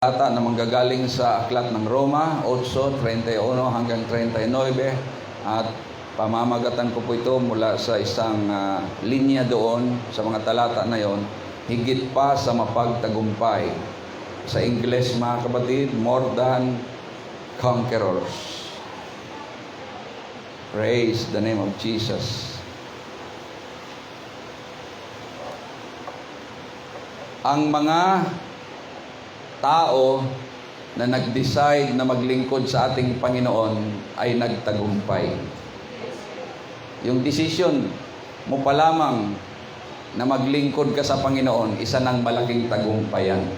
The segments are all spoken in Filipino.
talata na manggagaling sa Aklat ng Roma 8:31 hanggang 39 at pamamagatan ko po ito mula sa isang linya doon sa mga talata na yon, higit pa sa mapagtagumpay. Sa Ingles, mga kapatid, more than conquerors. Praise the name of Jesus. Ang mga tao na nag-decide na maglingkod sa ating Panginoon ay nagtagumpay. Yung decision mo pa lamang na maglingkod ka sa Panginoon, isa ng malaking tagumpayan.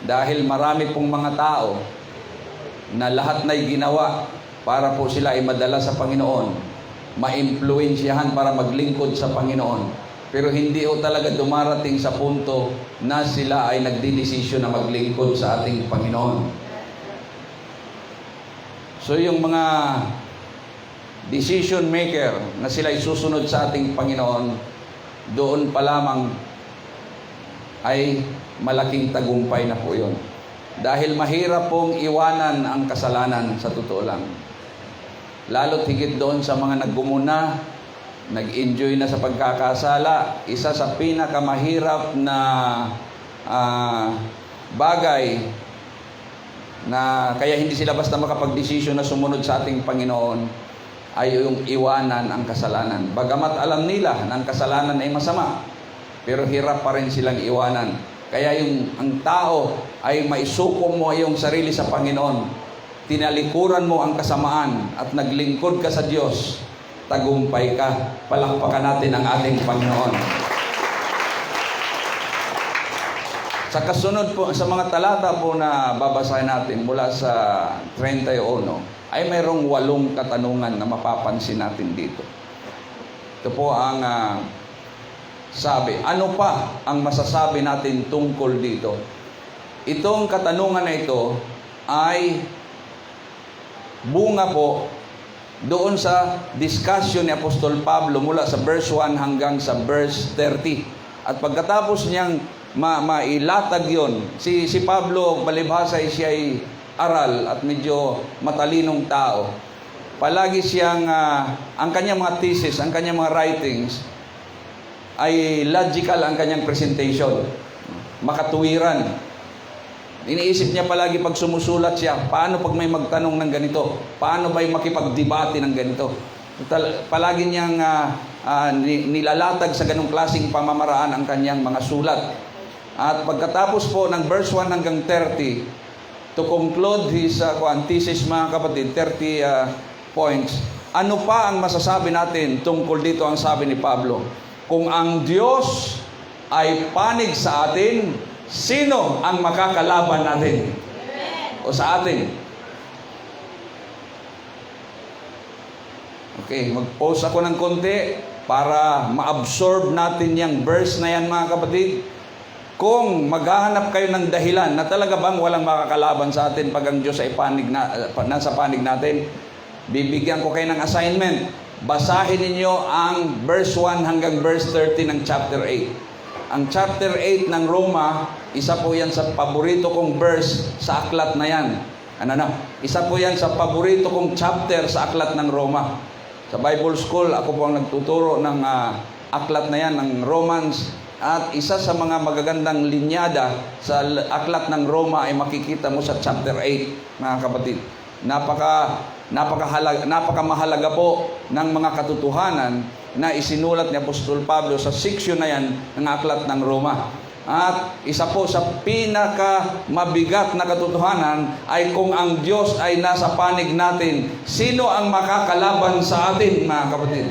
Dahil marami pong mga tao na lahat na'y ginawa para po sila ay madala sa Panginoon, ma-impluwensyahan para maglingkod sa Panginoon. Pero hindi o talaga dumarating sa punto na sila ay nagdidesisyon na maglingkod sa ating Panginoon. So yung mga decision maker na sila ay susunod sa ating Panginoon, doon pa lamang ay malaking tagumpay na po yun. Dahil mahirap pong iwanan ang kasalanan sa totoo lang. Lalo't higit doon sa mga naggumuna, nag-enjoy na sa pagkakasala. Isa sa pinakamahirap na bagay na kaya hindi sila basta makapag-desisyon na sumunod sa ating Panginoon ay yung iwanan ang kasalanan. Bagamat alam nila na ang kasalanan ay masama, pero hirap pa rin silang iwanan. Kaya ang tao ay maisuko mo yung sarili sa Panginoon, tinalikuran mo ang kasamaan at naglingkod ka sa Diyos, tagumpay ka. Palakpakan natin ang ating Panginoon. Sa kasunod po, sa mga talata po na babasahin natin mula sa 31, ay mayroong 8 katanungan na mapapansin natin dito. Ito po ang sabi. Ano pa ang masasabi natin tungkol dito? Itong katanungan na ito ay bunga po doon sa discussion ni Apostol Pablo mula sa verse 1 hanggang sa verse 30. At pagkatapos niyang mailatag yon, si Pablo, balibhasa siya ay aral at medyo matalinong tao. Palagi siyang, ang kanyang mga thesis, ang kanyang mga writings, ay logical ang kanyang presentation. Makatuwiran. Iniisip niya palagi pag sumusulat siya, paano pag may magtanong ng ganito? Paano ba'y makipagdebate ng ganito? Palagi niyang nilalatag sa ganong klaseng pamamaraan ang kanyang mga sulat. At pagkatapos po ng verse 1 hanggang 30, to conclude his thesis, mga kapatid, 30 points, ano pa ang masasabi natin tungkol dito? Ang sabi ni Pablo, kung ang Diyos ay panig sa atin, sino ang makakalaban natin? O sa atin? Okay, mag-pause ako ng konti para ma-absorb natin yung verse na yan, mga kapatid. Kung maghahanap kayo ng dahilan na talaga bang walang makakalaban sa atin pag ang Diyos ay nasa panig natin, bibigyan ko kayo ng assignment. Basahin ninyo ang verse 1 hanggang verse 30 ng chapter 8. Ang chapter 8 ng Roma, isa po yan sa paborito kong verse sa aklat na yan. Isa po yan sa paborito kong chapter sa aklat ng Roma. Sa Bible School, ako po ang nagtuturo ng aklat na yan, ng Romans. At isa sa mga magagandang linyada sa aklat ng Roma ay makikita mo sa chapter 8, mga kapatid. Napakamahalaga po ng mga katotohanan na isinulat ni Apostol Pablo sa section na yan ng aklat ng Roma. At isa po sa pinakamabigat na katotohanan ay kung ang Diyos ay nasa panig natin, sino ang makakalaban sa atin, mga kapatid?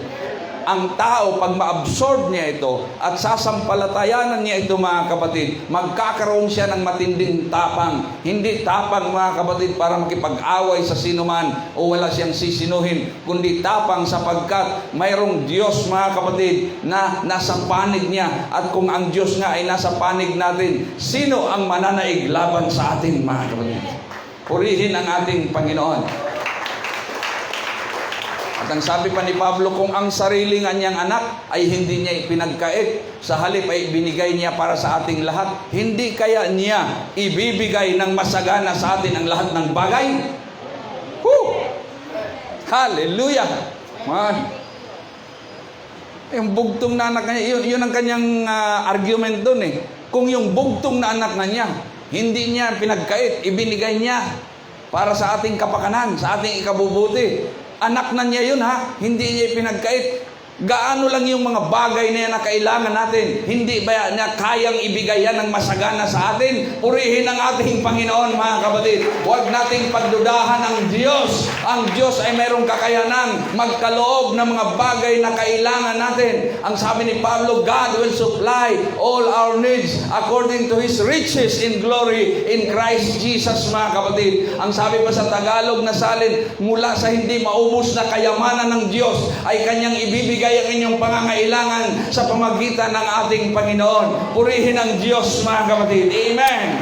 Ang tao, pag ma-absorb niya ito at sasampalatayanan niya ito, mga kapatid, magkakaroon siya ng matinding tapang. Hindi tapang, mga kapatid, para makipag-away sa sinuman o wala siyang sisinuhin, kundi tapang sapagkat mayroong Diyos, mga kapatid, na nasa panig niya. At kung ang Diyos nga ay nasa panig natin, sino ang mananaig laban sa atin, mga kapatid? Purihin ang ating Panginoon. At ang sabi pa ni Pablo, kung ang sarili nga niyang anak ay hindi niya ipinagkait, sa halip ay binigay niya para sa ating lahat, hindi kaya niya ibibigay ng masagana sa atin ang lahat ng bagay? Woo! Hallelujah! Man. Yung bugtong na anak niya, yun ang kanyang argument doon eh. Kung yung bugtong na anak na niya, hindi niya pinagkait, ibinigay niya para sa ating kapakanan, sa ating ikabubuti. Anak na niya yun ha, hindi niya pinagkait. Gaano lang yung mga bagay na yan na kailangan natin? Hindi ba niya kayang ibigay yan ng masagana sa atin? Purihin ang ating Panginoon, mga kapatid. Huwag nating pagdudahan ang Diyos. Ang Diyos ay mayroong kakayanang magkaloob ng mga bagay na kailangan natin. Ang sabi ni Pablo, God will supply all our needs according to His riches in glory in Christ Jesus, mga kapatid. Ang sabi pa sa Tagalog na salin, mula sa hindi maubos na kayamanan ng Diyos ay Kanyang ibibigay ang inyong pangangailangan sa pamagitan ng ating Panginoon. Purihin ang Diyos, mga kapatid. Amen.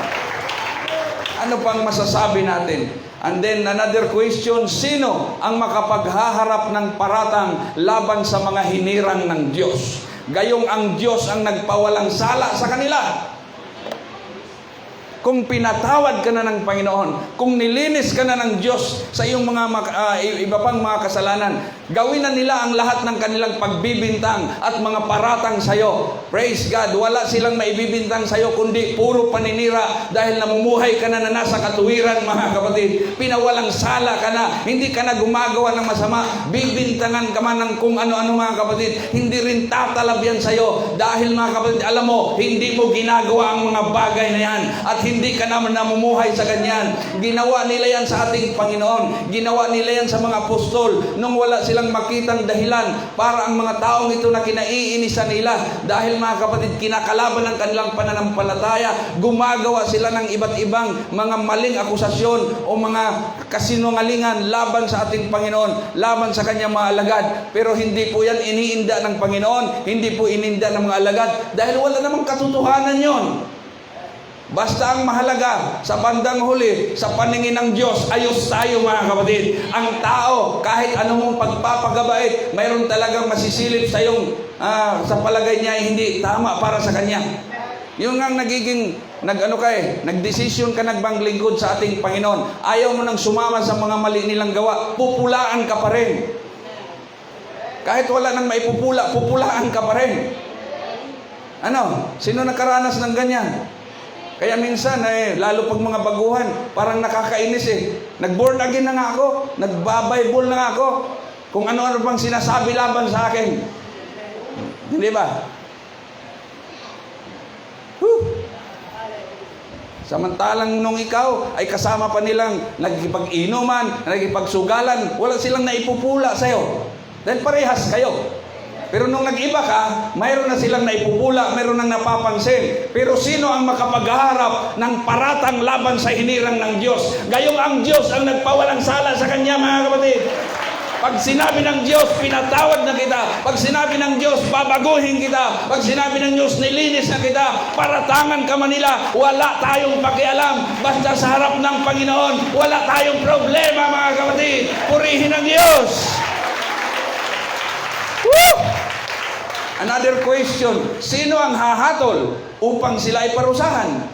Ano pang masasabi natin? And then another question, sino ang makapaghaharap ng paratang laban sa mga hinirang ng Diyos? Gayong ang Diyos ang nagpawalang sala sa kanila. Kung pinatawad ka na ng Panginoon, kung nilinis ka na ng Diyos sa iyong mga iba pang mga kasalanan, gawin na nila ang lahat ng kanilang pagbibintang at mga paratang sa iyo. Praise God, wala silang maibibintang sa iyo kundi puro paninira dahil namumuhay ka na nasa katuwiran, mga kapatid. Pinawalang sala ka na, hindi ka na gumagawa ng masama, bibintangan ka man ng kung ano-ano, mga kapatid. Hindi rin tatalab yan sa iyo dahil, mga kapatid, alam mo, hindi mo ginagawa ang mga bagay na yan at hindi ka naman namumuhay sa ganyan. Ginawa nila yan sa ating Panginoon. Ginawa nila yan sa mga apostol nung wala silang makitang dahilan para ang mga taong ito na kinaiinisan nila. Dahil, mga kapatid, kinakalaban ng kanilang pananampalataya, gumagawa sila ng iba't ibang mga maling akusasyon o mga kasinungalingan laban sa ating Panginoon, laban sa kanyang mga alagad. Pero hindi po yan iniinda ng Panginoon, hindi po ininda ng mga alagad dahil wala namang katotohanan yon. Basta ang mahalaga, sa bandang huli, sa paningin ng Diyos, ayos tayo, mga kapatid. Ang tao, kahit anong pagpapagabait, mayroon talagang masisilip sa iyong, sa palagay niya, hindi tama para sa kanya. Yung nga nagiging, nagdesisyon ka nagbanglingkod sa ating Panginoon. Ayaw mo nang sumama sa mga mali nilang gawa, pupulaan ka pa rin. Kahit wala nang maipupula, pupulaan ka pa rin. Ano? Sino nakaranas ng ganyan? Kaya minsan, lalo pag mga baguhan, parang nakakainis eh. Nag-born again na nga ako, nagbabible na nga ako. Kung ano-ano pang sinasabi laban sa akin. Hindi ba? Samantalang nung ikaw ay kasama pa nilang nagkipag-inuman, nagkipagsugalan, wala silang naipupula sa'yo. Dahil parehas kayo. Pero nung nag-iba ka, mayroon na silang naipupula, mayroon nang napapansin. Pero sino ang makapagharap ng paratang laban sa hinirang ng Diyos? Gayong ang Diyos ang nagpawalang sala sa Kanya, mga kapatid. Pag sinabi ng Diyos, pinatawad na kita. Pag sinabi ng Diyos, babaguhin kita. Pag sinabi ng Diyos, nilinis na kita. Paratangan ka man nila, wala tayong pakialam. Basta sa harap ng Panginoon, wala tayong problema, mga kapatid. Purihin ang Diyos. Woo! Another question, sino ang hahatol upang sila ay parusahan?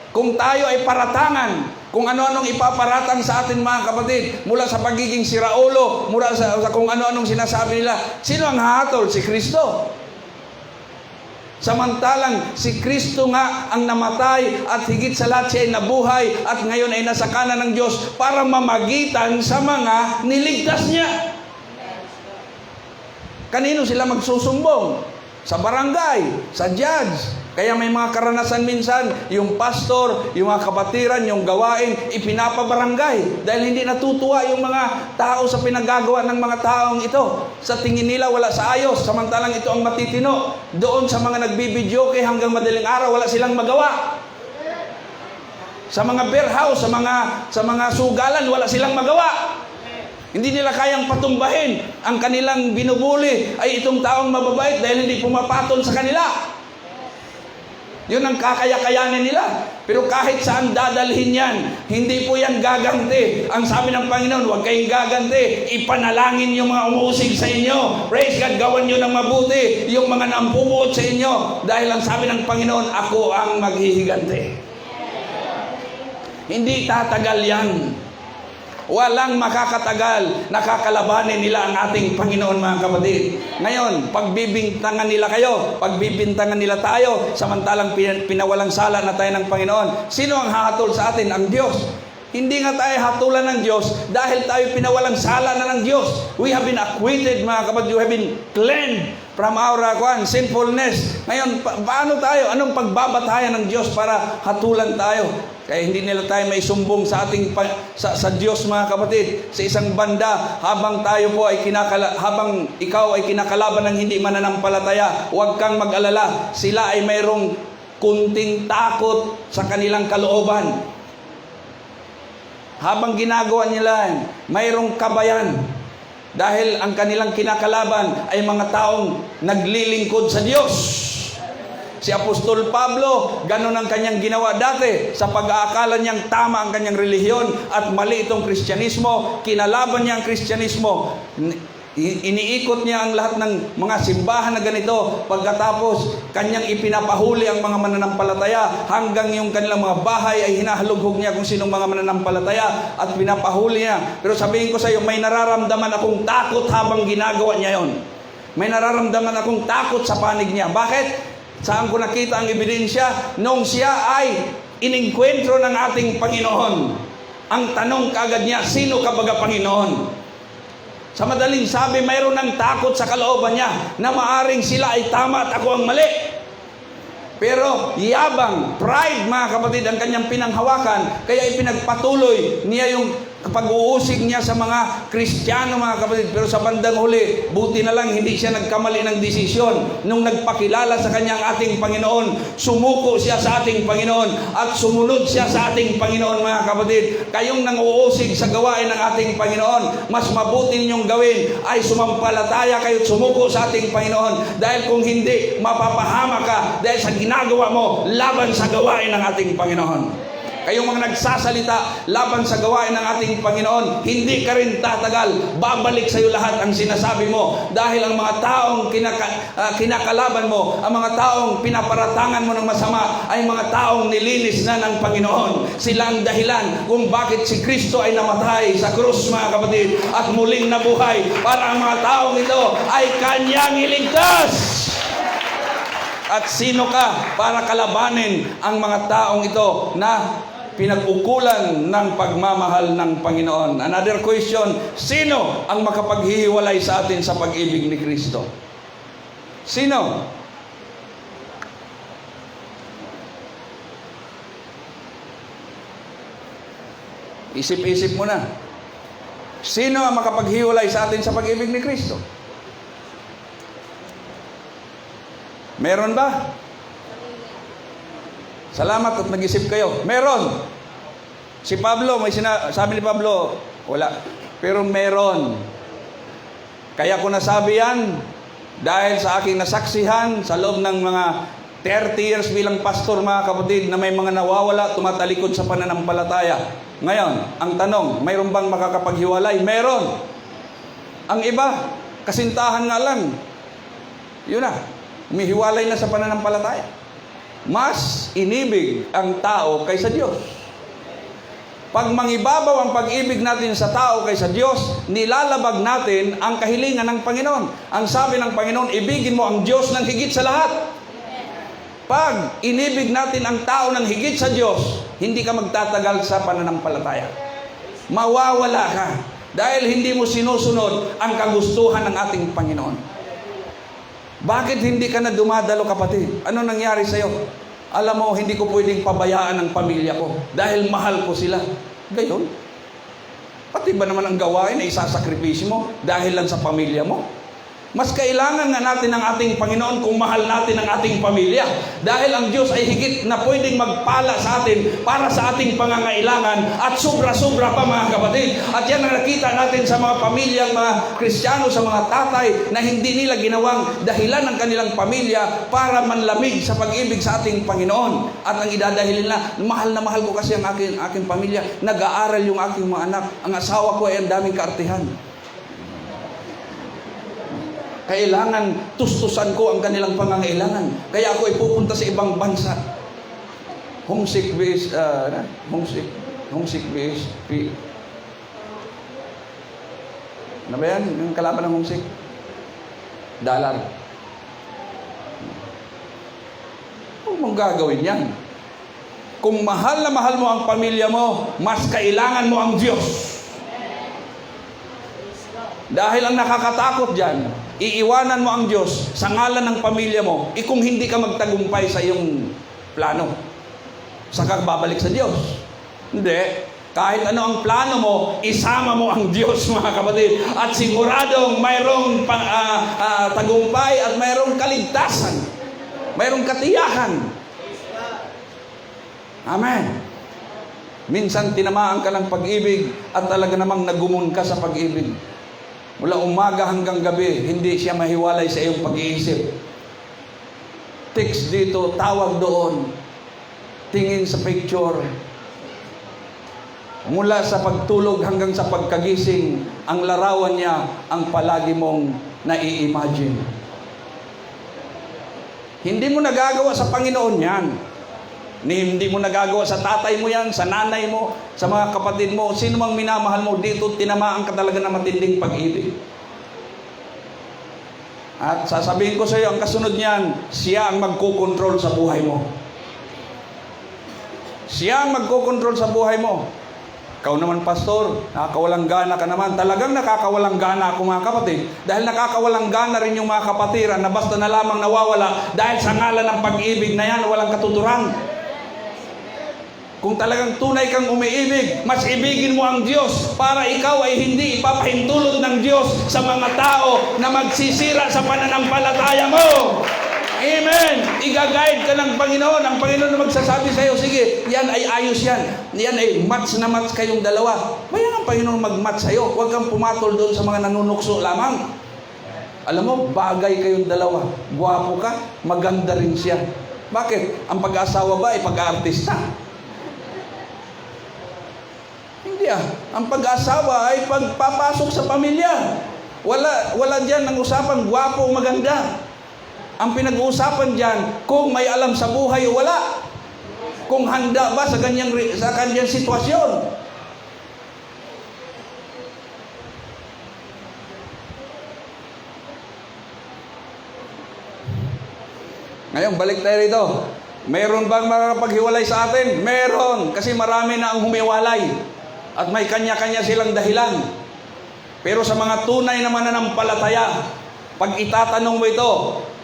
Kung tayo ay paratangan, kung ano-anong ipaparatang sa atin, mga kapatid, mula sa pagiging siraulo, mula sa kung ano-anong sinasabi nila, sino ang hahatol? Si Kristo. Samantalang si Kristo nga ang namatay at higit sa lahat siya ay nabuhay at ngayon ay nasa kanan ng Diyos para mamagitan sa mga niligtas niya. Kanino sila magsusumbong? Sa barangay, sa judge. Kaya may mga karanasan minsan, yung pastor, yung mga kapatiran, yung gawain, ipinapabarangay. Dahil hindi natutuwa yung mga tao sa pinagagawa ng mga taong ito. Sa tingin nila, wala sa ayos. Samantalang ito ang matitino. Doon sa mga nagbibidyoke hanggang madaling araw, wala silang magawa. Sa mga beer house, sa mga sugalan, wala silang magawa. Hindi nila kayang patumbahin. Ang kanilang binubuli ay itong taong mababait dahil hindi pumapatol sa kanila. Yun ang kakaya-kayanin nila. Pero kahit saan dadalhin yan, hindi po yan gaganti. Ang sabi ng Panginoon, huwag kayong gaganti. Ipanalangin yung mga umuusig sa inyo. Praise God, gawan nyo ng mabuti. Yung mga nampupuot sa inyo. Dahil ang sabi ng Panginoon, ako ang maghihiganti. Hindi tatagal yan. Walang makakatagal, nakakalabanin nila ang ating Panginoon, mga kapatid. Ngayon, pagbibintangan nila kayo, pagbibintangan nila tayo, samantalang pinawalang sala na tayo ng Panginoon. Sino ang hahatol sa atin? Ang Diyos. Hindi nga tayo hatulan ng Diyos dahil tayo pinawalang sala na ng Diyos. We have been acquitted, mga kapatid. We have been cleansed from our sinfulness. Ngayon, paano tayo? Anong pagbabatayan ng Diyos para hatulan tayo? Kaya hindi nila tayo may sumbong sa ating sa Diyos, mga kapatid. Sa isang banda, habang tayo po ay habang ikaw ay kinakalaban ng hindi mananampalataya, huwag kang mag-alala. Sila ay mayroong kunting takot sa kanilang kalooban. Habang ginagawa nila, mayroong kabayan. Dahil ang kanilang kinakalaban ay mga taong naglilingkod sa Diyos. Si Apostol Pablo, ganun ang kanyang ginawa dati. Sa pag-aakala niyang tama ang kanyang relihiyon at mali itong Kristyanismo, kinalaban niya ang Kristyanismo. Iniikot niya ang lahat ng mga simbahan na ganito. Pagkatapos, kanyang ipinapahuli ang mga mananampalataya hanggang yung kanilang mga bahay ay hinahalughog niya kung sinong mga mananampalataya at pinapahuli niya. Pero sabihin ko sa iyo, may nararamdaman akong takot habang ginagawa niya yon. May nararamdaman akong takot sa panig niya. Bakit? Saan ko nakita ang ebidensya? Nung siya ay inengkwentro ng ating Panginoon. Ang tanong kaagad niya, sino ka baga Panginoon? Sa madaling sabi, mayroon ng takot sa kalooban niya na maaring sila ay tama at ako ang mali. Pero yabang, pride, mga kapatid, ang kanyang pinanghawakan, kaya ipinagpatuloy niya yung pag-uusig niya sa mga Kristiyano, mga kapatid. Pero sa bandang huli, buti na lang hindi siya nagkamali ng desisyon. Nung nagpakilala sa kanyang ating Panginoon, sumuko siya sa ating Panginoon at sumunod siya sa ating Panginoon, mga kapatid. Kayong nang-uusig sa gawain ng ating Panginoon, mas mabuti ninyong gawin ay sumampalataya kayo at sumuko sa ating Panginoon. Dahil kung hindi, mapapahama ka dahil sa ginagawa mo laban sa gawain ng ating Panginoon. Kayong mga nagsasalita laban sa gawain ng ating Panginoon, hindi ka rin tatagal. Babalik sa iyo lahat ang sinasabi mo. Dahil ang mga taong kinakalaban mo, ang mga taong pinaparatangan mo ng masama, ay mga taong nilinis na ng Panginoon. Sila ang dahilan kung bakit si Kristo ay namatay sa krus, mga kapatid, at muling nabuhay para ang mga taong ito ay Kanyang iligtas. At sino ka para kalabanin ang mga taong ito na pinag-ukulan ng pagmamahal ng Panginoon? Another question, sino ang makapaghihiwalay sa atin sa pag-ibig ni Kristo? Sino? Isip-isip mo na. Sino ang makapaghiwalay sa atin sa pag-ibig ni Kristo? Meron ba? Salamat at nag-isip kayo. Meron. Si Pablo, sabi ni Pablo, wala. Pero meron. Kaya ko nasabi yan dahil sa aking nasaksihan sa loob ng mga 30 years bilang pastor, mga kapatid, na may mga nawawala, tumatalikod sa pananampalataya. Ngayon, ang tanong, mayroon bang makakapaghiwalay? Meron. Ang iba, kasintahan nga lang. Yun na. Umihiwalay na sa pananampalataya. Mas inibig ang tao kaysa Diyos. Pag mangibabaw ang pag-ibig natin sa tao kaysa Diyos, nilalabag natin ang kahilingan ng Panginoon. Ang sabi ng Panginoon, ibigin mo ang Diyos ng higit sa lahat. Pag inibig natin ang tao ng higit sa Diyos, hindi ka magtatagal sa pananampalataya. Mawawala ka dahil hindi mo sinusunod ang kagustuhan ng ating Panginoon. Bakit hindi ka na dumadalo, kapatid? Ano nangyari sa'yo? Alam mo, hindi ko pwedeng pabayaan ang pamilya ko dahil mahal ko sila. Gayon. Pati ba naman ang gawain na isasakripisyo mo dahil lang sa pamilya mo? Mas kailangan nga natin ang ating Panginoon kung mahal natin ang ating pamilya. Dahil ang Diyos ay higit na pwedeng magpala sa atin para sa ating pangangailangan at sobra-sobra pa, mga kapatid. At yan ang nakita natin sa mga pamilyang mga Kristiyano, sa mga tatay na hindi nila ginawang dahilan ng kanilang pamilya para manlamig sa pag-ibig sa ating Panginoon. At ang idadahil nila, mahal na mahal ko kasi ang aking pamilya. Nag-aaral yung aking mga anak. Ang asawa ko ay ang daming kaartihan. Kailangan tustusan ko ang kanilang pangangailangan. Kaya ako ay pupunta sa ibang bansa. Homesick base, homesick base, ano ba yan? Yung kalaban ng homesick? Dollar. Huwag mong gagawin yan. Kung mahal na mahal mo ang pamilya mo, mas kailangan mo ang Diyos. Dahil ang nakakatakot dyan, iiwanan mo ang Diyos sa ngalan ng pamilya mo, kung hindi ka magtagumpay sa iyong plano. Saka babalik sa Diyos. Hindi. Kahit ano ang plano mo, isama mo ang Diyos, mga kapatid. At siguradong mayroong tagumpay at mayroong kaligtasan. Mayroong katiyakan. Amen. Minsan tinamaan ka ng pag-ibig at talaga namang nagumon ka sa pag-ibig. Mula umaga hanggang gabi, hindi siya mahiwalay sa iyong pag-iisip. Text dito, tawag doon, tingin sa picture. Mula sa pagtulog hanggang sa pagkagising, ang larawan niya ang palagi mong nai-imagine. Hindi mo nagagawa sa Panginoon yan. Hindi mo nagagawa sa tatay mo yan, sa nanay mo, sa mga kapatid mo, sino mang minamahal mo, dito tinamaan ka talaga ng matinding pag-ibig. At sasabihin ko sa iyo, ang kasunod niyan, siya ang magkokontrol sa buhay mo. Siya ang magkokontrol sa buhay mo. Ikaw naman, pastor, nakakawalang gana ka naman. Talagang nakakawalang gana ako, mga kapatid. Dahil nakakawalang gana rin yung mga kapatiran na basta na lamang nawawala dahil sa ngalan ng pag-ibig na yan, walang katuturan. Kung talagang tunay kang umiibig, mas ibigin mo ang Diyos para ikaw ay hindi ipapahintulot ng Diyos sa mga tao na magsisira sa pananampalataya mo. Amen! Iga-guide ka ng Panginoon. Ang Panginoon na magsasabi sa iyo, sige, yan ay ayos yan. Yan ay match na match kayong dalawa. Bayan ang Panginoon mag-match sa iyo. Huwag kang pumatol doon sa mga nanunukso lamang. Alam mo, bagay kayong dalawa. Gwapo ka, maganda rin siya. Bakit? Ang pag-asawa ba ay pag-aartista? Hindi ah. Ang pag-asawa ay pagpapasok sa pamilya. Wala diyan ang usapan gwapo o maganda. Ang pinag-uusapan diyan kung may alam sa buhay o wala. Kung handa ba sa kanyang sitwasyon. Ngayon, balik tayo rito. Meron bang makakapaghiwalay sa atin? Meron. Kasi marami na ang humiwalay. At may kanya-kanya silang dahilan. Pero sa mga tunay na mananampalataya, pag itatanong mo ito,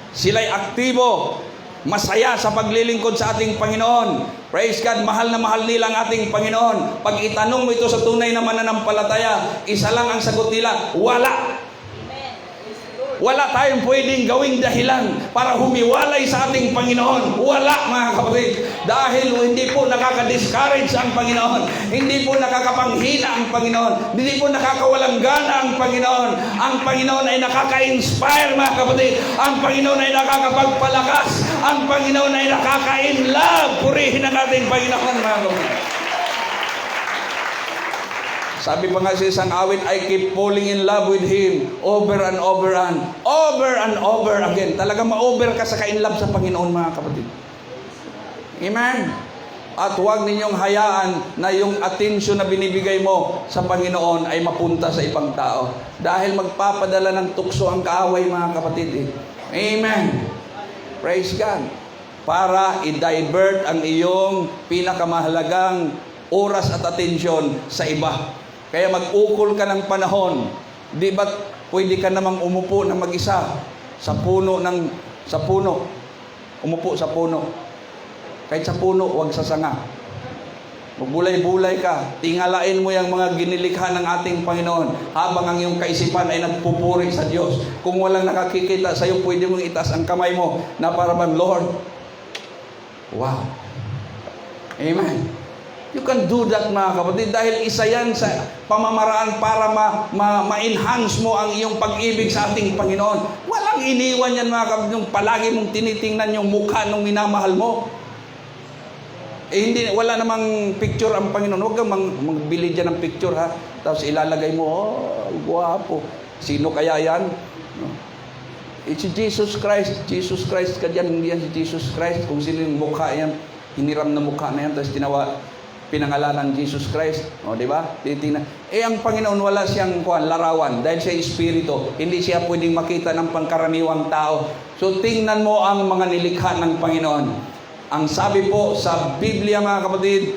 sila'y aktibo, masaya sa paglilingkod sa ating Panginoon. Praise God, mahal na mahal nila ang ating Panginoon. Pag itanong mo ito sa tunay na mananampalataya, isa lang ang sagot nila, wala. Wala tayong pwedeng gawing dahilan para humiwalay sa ating Panginoon. Wala, mga kapatid. Dahil hindi po nakaka-discourage ang Panginoon. Hindi po nakakapanghina ang Panginoon. Hindi po nakakawalang gana ang Panginoon. Ang Panginoon ay nakaka-inspire, mga kapatid. Ang Panginoon ay nakakapagpalakas. Ang Panginoon ay nakaka-inlove. Purihin ang ating Panginoon, mga kapatid. Sabi pa nga sa isang awit, I keep falling in love with Him over and over and over again. Talaga ma-over ka sa ka-in-love sa Panginoon, mga kapatid. Amen? At huwag ninyong hayaan na yung atensyon na binibigay mo sa Panginoon ay mapunta sa ibang tao. Dahil magpapadala ng tukso ang kaaway, mga kapatid. Amen? Praise God. Para i-divert ang iyong pinakamahalagang oras at atensyon sa iba. Kaya mag-ukol ka ng panahon. Di ba't pwede ka namang umupo na mag-isa sa puno. Umupo sa puno. Kahit sa puno, huwag sa sanga. Magbulay-bulay ka. Tingalain mo yung mga ginilikha ng ating Panginoon habang ang iyong kaisipan ay nagpupuri sa Diyos. Kung walang nakakikita sa iyo, pwede mong itaas ang kamay mo na para bang, Lord, wow. Amen. You can do that, mga kapatid, dahil isa yan sa pamamaraan para ma-enhance mo ang iyong pag-ibig sa ating Panginoon. Walang iniwan yan, mga kapatid, yung palagi mong tinitingnan yung mukha ng minamahal mo. Hindi, wala namang picture ang Panginoon. Huwag kang magbili dyan ng picture, ha? Tapos ilalagay mo, oh, guwapo. Sino kaya yan? No? It's Jesus Christ. Jesus Christ ka dyan. Hindi yan si Jesus Christ. Kung sino yung mukha yan, hiniram na mukha na yan, tapos pinangalanan Jesus Christ. O, di ba? Titingnan. Ang Panginoon wala siyang larawan dahil siya espiritu. Hindi siya pwedeng makita ng pangkaraniwang tao. So, tingnan mo ang mga nilikha ng Panginoon. Ang sabi po sa Biblia, mga kapatid,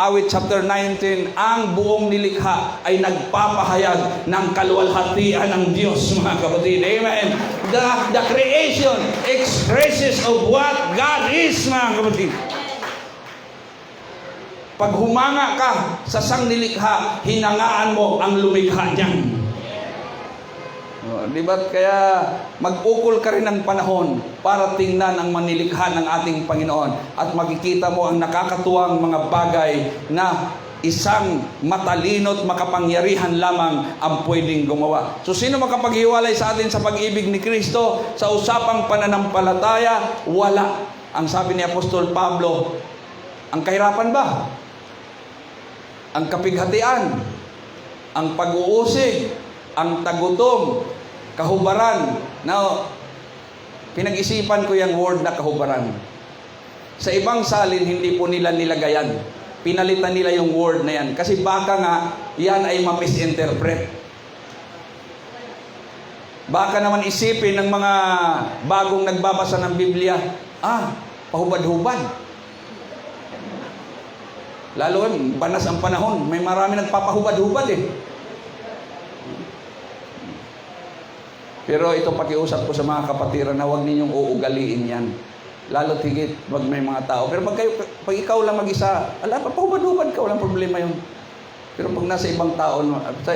Awit chapter 19, ang buong nilikha ay nagpapahayag ng kaluwalhatian ng Diyos, mga kapatid. Amen. The creation expresses of what God is, mga kapatid. Pag humanga ka sa sang nilikha, hinangaan mo ang lumikha niyan. Di ba? Kaya mag-ukol ka rin ng panahon para tingnan ang manilikha ng ating Panginoon at makikita mo ang nakakatuwang mga bagay na isang matalino't makapangyarihan lamang ang pwedeng gumawa. So sino makapaghiwalay sa atin sa pag-ibig ni Kristo sa usapang pananampalataya? Wala. Ang sabi ni Apostol Pablo, ang kahirapan ba? Ang kapighatian? Ang pag-uusig? Ang tagutom? Kahubaran. Now, pinag-isipan ko yung word na kahubaran. Sa ibang salin, hindi po nila nilagayan. Pinalitan nila yung word na yan. Kasi baka nga, yan ay ma-misinterpret. Baka naman isipin ng mga bagong nagbabasa ng Biblia, pahubad-hubad. Lalo, banas ang panahon. May marami nagpapahubad-hubad eh. Pero ito pakiusap ko sa mga kapatiran na huwag ninyong uugaliin yan. Lalo tigit, wag may mga tao. Pero pag ikaw lang mag-isa, pahubad-hubad ka, walang problema yun. Pero pag nasa ibang tao, sa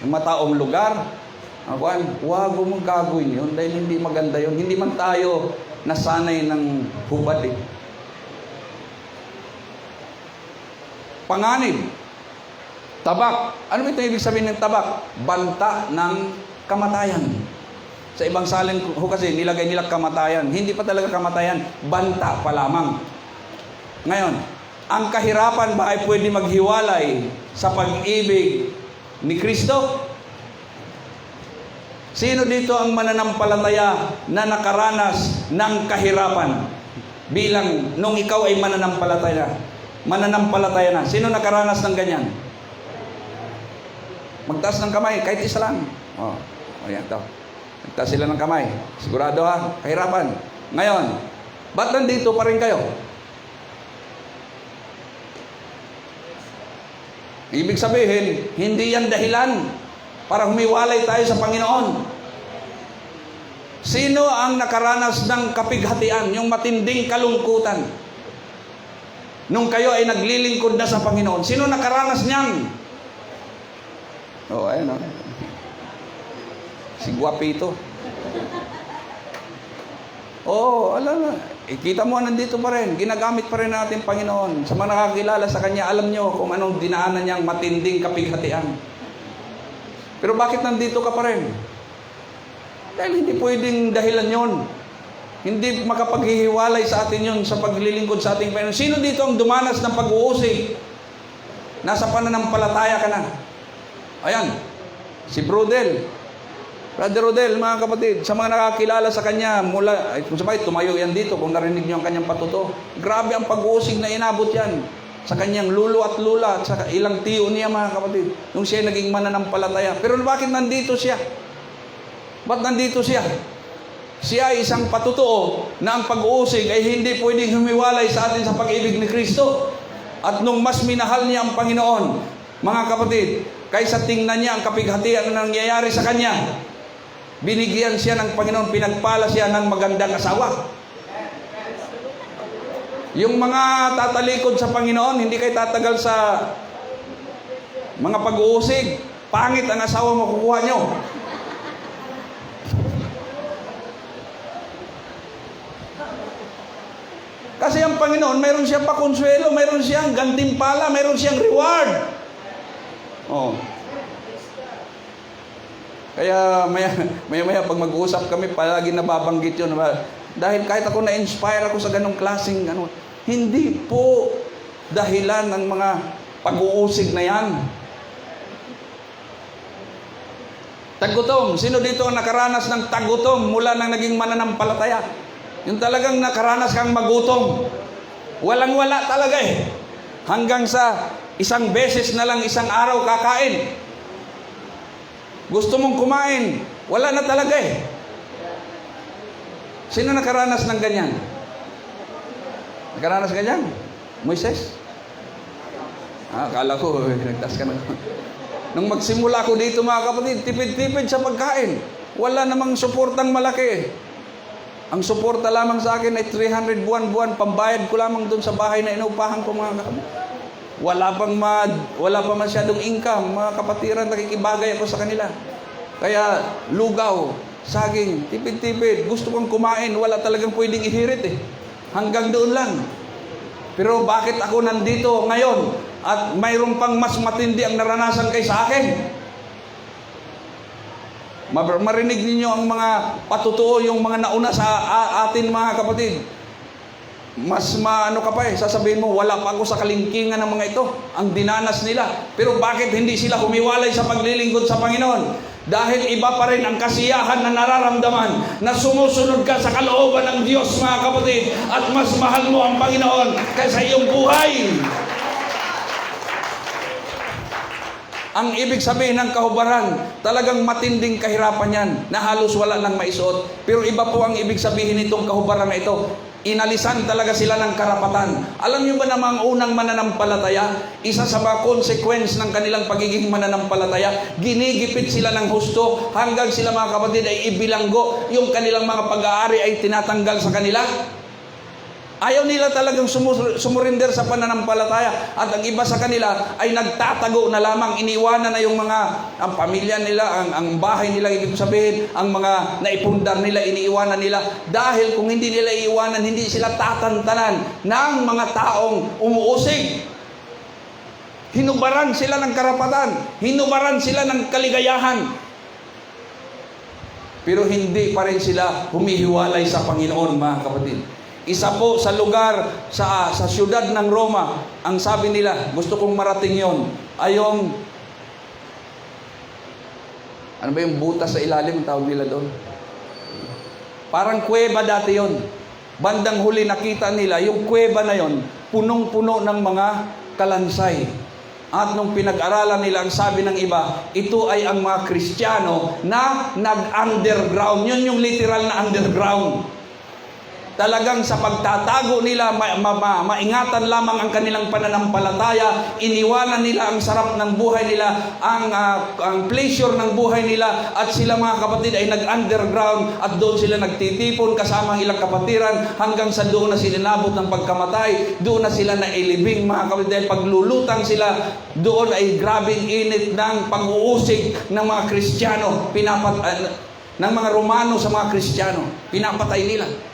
mga taong lugar, wag mong gagawin yun dahil hindi maganda yun. Hindi man tayo nasanay ng hubad eh. Panganib, tabak. Ano ba ito ibig sabihin ng tabak? Banta ng kamatayan. Sa ibang salin ko kasi nilagay nila kamatayan. Hindi pa talaga kamatayan, banta pa lamang. Ngayon, ang kahirapan ba ay pwede maghiwalay sa pag-ibig ni Kristo? Sino dito ang mananampalataya na nakaranas ng kahirapan? Bilang nung ikaw ay mananampalataya na. Sino nakaranas ng ganyan? Magtaas ng kamay, kahit isa lang. Ayan to. Magtaas sila ng kamay. Sigurado ha, kahirapan. Ngayon, ba't nandito pa rin kayo? Ibig sabihin, hindi yan dahilan para humiwalay tayo sa Panginoon. Sino ang nakaranas ng kapighatian, yung matinding kalungkutan? Nung kayo ay naglilingkod na sa Panginoon, sino nakaranas niyan? Ayun o. Si Guapito. Alam na. Kita mo, nandito pa rin. Ginagamit pa rin natin Panginoon. Sa mga nakakilala sa Kanya, alam nyo kung anong dinaanan niyang matinding kapighatian. Pero bakit nandito ka pa rin? Dahil hindi pwedeng dahilan yon. Hindi makapaghihiwalay sa atin yun sa paglilingkod sa ating Panginoon. Sino dito ang dumanas ng pag-uusig? Nasa pananampalataya ka na. Ayan, si Brother Rodel, mga kapatid, sa mga nakakilala sa kanya, kung sabay, tumayo yan dito, kung narinig niyo ang kanyang patuto. Grabe ang pag-uusig na inabot yan sa kanyang lulo at lula, at sa ilang tiyo niya, mga kapatid, nung siya naging mananampalataya. Pero bakit nandito siya? Ba't nandito siya? Siya ay isang patutuo na ang pag-uusig ay hindi pwedeng humiwalay sa atin sa pag-ibig ni Kristo. At nung mas minahal niya ang Panginoon, mga kapatid, kaysa tingnan niya ang kapighatian na nangyayari sa kanya, binigyan siya ng Panginoon, pinagpala siya ng magandang asawa. Yung mga tatalikod sa Panginoon, hindi kayo tatagal sa mga pag-uusig. Pangit ang asawa mo, kukuha nyo. Kasi ang Panginoon, mayroon siyang pakonsuelo, mayroon siyang gantimpala, mayroon siyang reward. Oh. Kaya maya pag mag-uusap kami, palagi nababanggit yun. Dahil kahit ako na-inspire ako sa ganong klaseng, hindi po dahilan ng mga pag-uusig na yan. Tagutom. Sino dito ang nakaranas ng tagutom mula nang naging mananampalataya? Yung talagang nakaranas kang magutom. Walang-wala talaga eh. Hanggang sa isang beses na lang isang araw kakain. Gusto mong kumain, wala na talaga eh. Sino nakaranas ng ganyan? Nakaranas ganyan? Moises? Akala ko, nagtas ka na. Nung magsimula ko dito mga kapatid, tipid-tipid sa pagkain. Wala namang suportang malaki. Ang suporta lamang sa akin ay 300 buwan-buwan. Pambayad ko lamang doon sa bahay na inupahan ko mga kapatid. Wala pa masyadong income. Mga kapatiran, nakikibagay ako sa kanila. Kaya lugaw, saging, tipid-tipid. Gusto kong kumain, wala talagang pwedeng ihirit eh. Hanggang doon lang. Pero bakit ako nandito ngayon at mayroon pang mas matindi ang naranasan kay sa akin? Marinig ninyo ang mga patutuo, yung mga nauna sa atin mga kapatid. Mas maano ka pa eh, sasabihin mo, wala pa ako sa kalingkingan ng mga ito. Ang dinanas nila. Pero bakit hindi sila humiwalay sa paglilingkod sa Panginoon? Dahil iba pa rin ang kasiyahan na nararamdaman na sumusunod ka sa kalooban ng Diyos mga kapatid at mas mahal mo ang Panginoon kaysa iyong buhay. Ang ibig sabihin ng kahubaran, talagang matinding kahirapan yan na halos wala nang maisuot. Pero iba po ang ibig sabihin nitong kahubaran na ito. Inalisan talaga sila ng karapatan. Alam niyo ba na mga unang mananampalataya, isa sa mga consequence ng kanilang pagiging mananampalataya, ginigipit sila ng husto hanggang sila mga kapatid ay ibilanggo, yung kanilang mga pag-aari ay tinatanggal sa kanila. Ayaw nila talagang sumurinder sa pananampalataya. At ang iba sa kanila ay nagtatago na lamang, iniwanan na yung ang pamilya nila, ang bahay nila, ibig sabihin, ang mga naipundar nila, iniiwanan nila. Dahil kung hindi nila iiwanan, hindi sila tatantanan ng mga taong umuusig. Hinubaran sila ng karapatan, hinubaran sila ng kaligayahan. Pero hindi pa rin sila humihiwalay sa Panginoon mga kapatid. Isa po sa lugar, sa siyudad ng Roma, ang sabi nila, gusto kong marating yon, ay yung, ano ba yung butas sa ilalim, tawag nila doon? Parang kuweba dati yon. Bandang huli nakita nila, yung kuweba na yon, punong-puno ng mga kalansay. At nung pinag-aralan nila, ang sabi ng iba, ito ay ang mga Kristiyano na nag-underground. Yun yung literal na underground. Talagang sa pagtatago nila, maingatan lamang ang kanilang pananampalataya, iniwanan nila ang sarap ng buhay nila, ang pleasure ng buhay nila, at sila mga kapatid ay nag-underground at doon sila nagtitipon kasama ang ilang kapatiran hanggang sa doon na sila nabot ng pagkamatay, doon na sila nailibing mga kapatid dahil paglulutang sila, doon ay grabing init ng pag-uusig ng mga Kristiyano, ng mga Romano sa mga Kristiyano, pinapatay nila.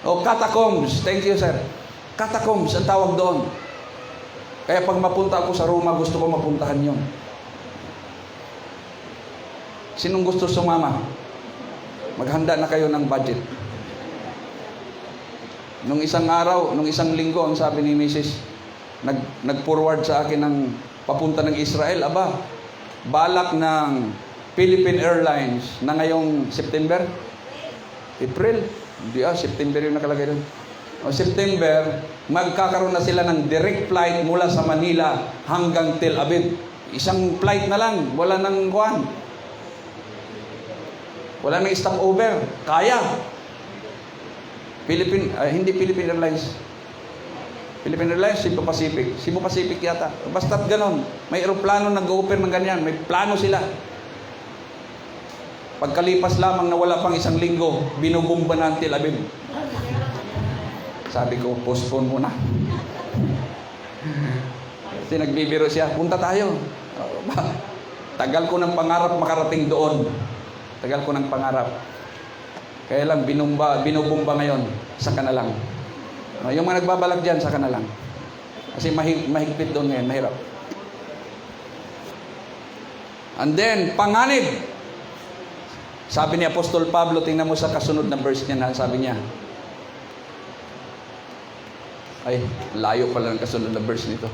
Catacombs. Thank you, sir. Catacombs ang tawag doon. Kaya pag mapunta ako sa Roma, gusto ko mapuntahan yon. Sinong gusto sumama? Maghanda na kayo ng budget. Nung isang araw, nung isang linggo, ang sabi ni Mrs. Nag-forward sa akin ng papunta ng Israel. Aba, balak ng Philippine Airlines na ngayong September? April? Hindi September yung nakalagay doon. September, magkakaroon na sila ng direct flight mula sa Manila hanggang Tel Aviv. Isang flight na lang, wala nang kuwan. Wala nang stopover. Kaya. Hindi Philippine Airlines. Philippine Airlines, Cebu Pacific. Cebu Pacific yata. Basta't ganon. May aeroplano nag-o-offer ng ganyan. May plano sila. Pagkalipas lamang na wala pang isang linggo, binubumba na ang Tel Aviv. Sabi ko, postpone muna. Kasi nagbibiro siya, punta tayo. Tagal ko ng pangarap makarating doon. Tagal ko ng pangarap. Kaya lang, binubumba ngayon, saka na lang. Yung mga nagbabalak dyan, saka na lang. Kasi mahigpit doon ngayon, mahirap. And then, panganib. Sabi ni Apostol Pablo, tingnan mo sa kasunod na verse niya, sabi niya, ay, layo pala ng kasunod na verse nito.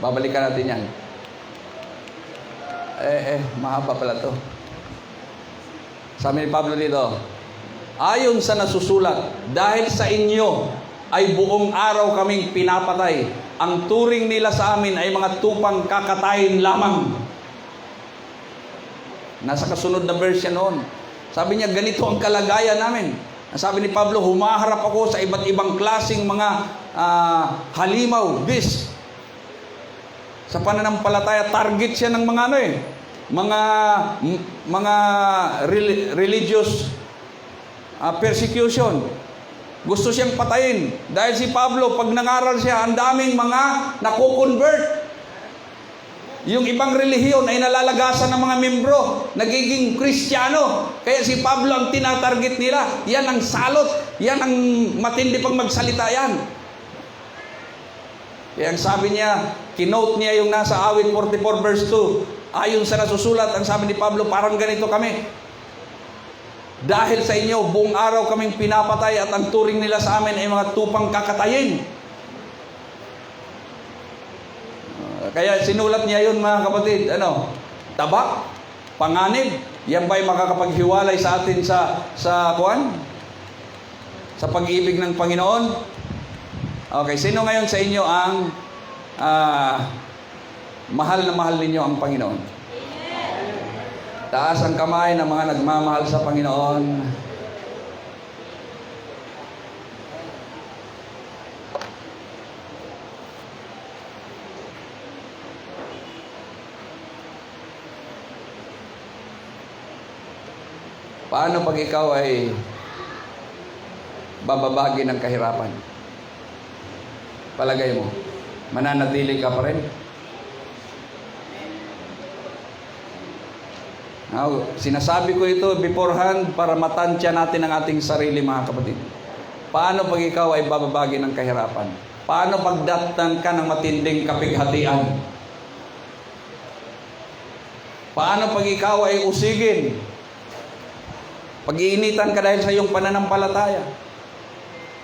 Babalikan natin yan. Mahaba pala to. Sabi ni Pablo dito, ayon sa nasusulat, dahil sa inyo ay buong araw kaming pinapatay. Ang turing nila sa amin ay mga tupang kakatayin lamang. Nasa kasunod na verse yan noon. Sabi niya, ganito ang kalagayan namin. Sabi ni Pablo, humaharap ako sa iba't ibang klaseng mga halimaw, bis. Sa pananampalataya, target siya ng mga mga religious persecution. Gusto siyang patayin. Dahil si Pablo, pag nangaral siya, ang daming mga nakukonvert. Yung ibang relihiyon ay nalalagasan ng mga membro, nagiging Kristiyano. Kaya si Pablo ang tinatarget nila. Yan ang salot. Yan ang matindi pag magsalita yan. Kaya ang sabi niya, kinote niya yung nasa awit 44 verse 2. Ayon sa nasusulat, ang sabi ni Pablo, parang ganito kami. Dahil sa inyo, buong araw kaming pinapatay at ang turing nila sa amin ay mga tupang kakatayin. Kaya sinulat niya yun, mga kapatid, tabak, panganib, yan ba'y makakapaghiwalay sa atin sa pag-ibig ng Panginoon? Okay, sino ngayon sa inyo ang mahal na mahal ninyo ang Panginoon? Taas ang kamay ng mga nagmamahal sa Panginoon. Paano pag ikaw ay bababagi ng kahirapan? Palagay mo, mananatili ka pa rin? Now, sinasabi ko ito beforehand para matansya natin ang ating sarili, mga kapatid. Paano pag ikaw ay bababagi ng kahirapan? Paano pagdatnan ka ng matinding kapighatian? Paano pag ikaw ay usigin? Pag-iinitan ka dahil sa iyong pananampalataya?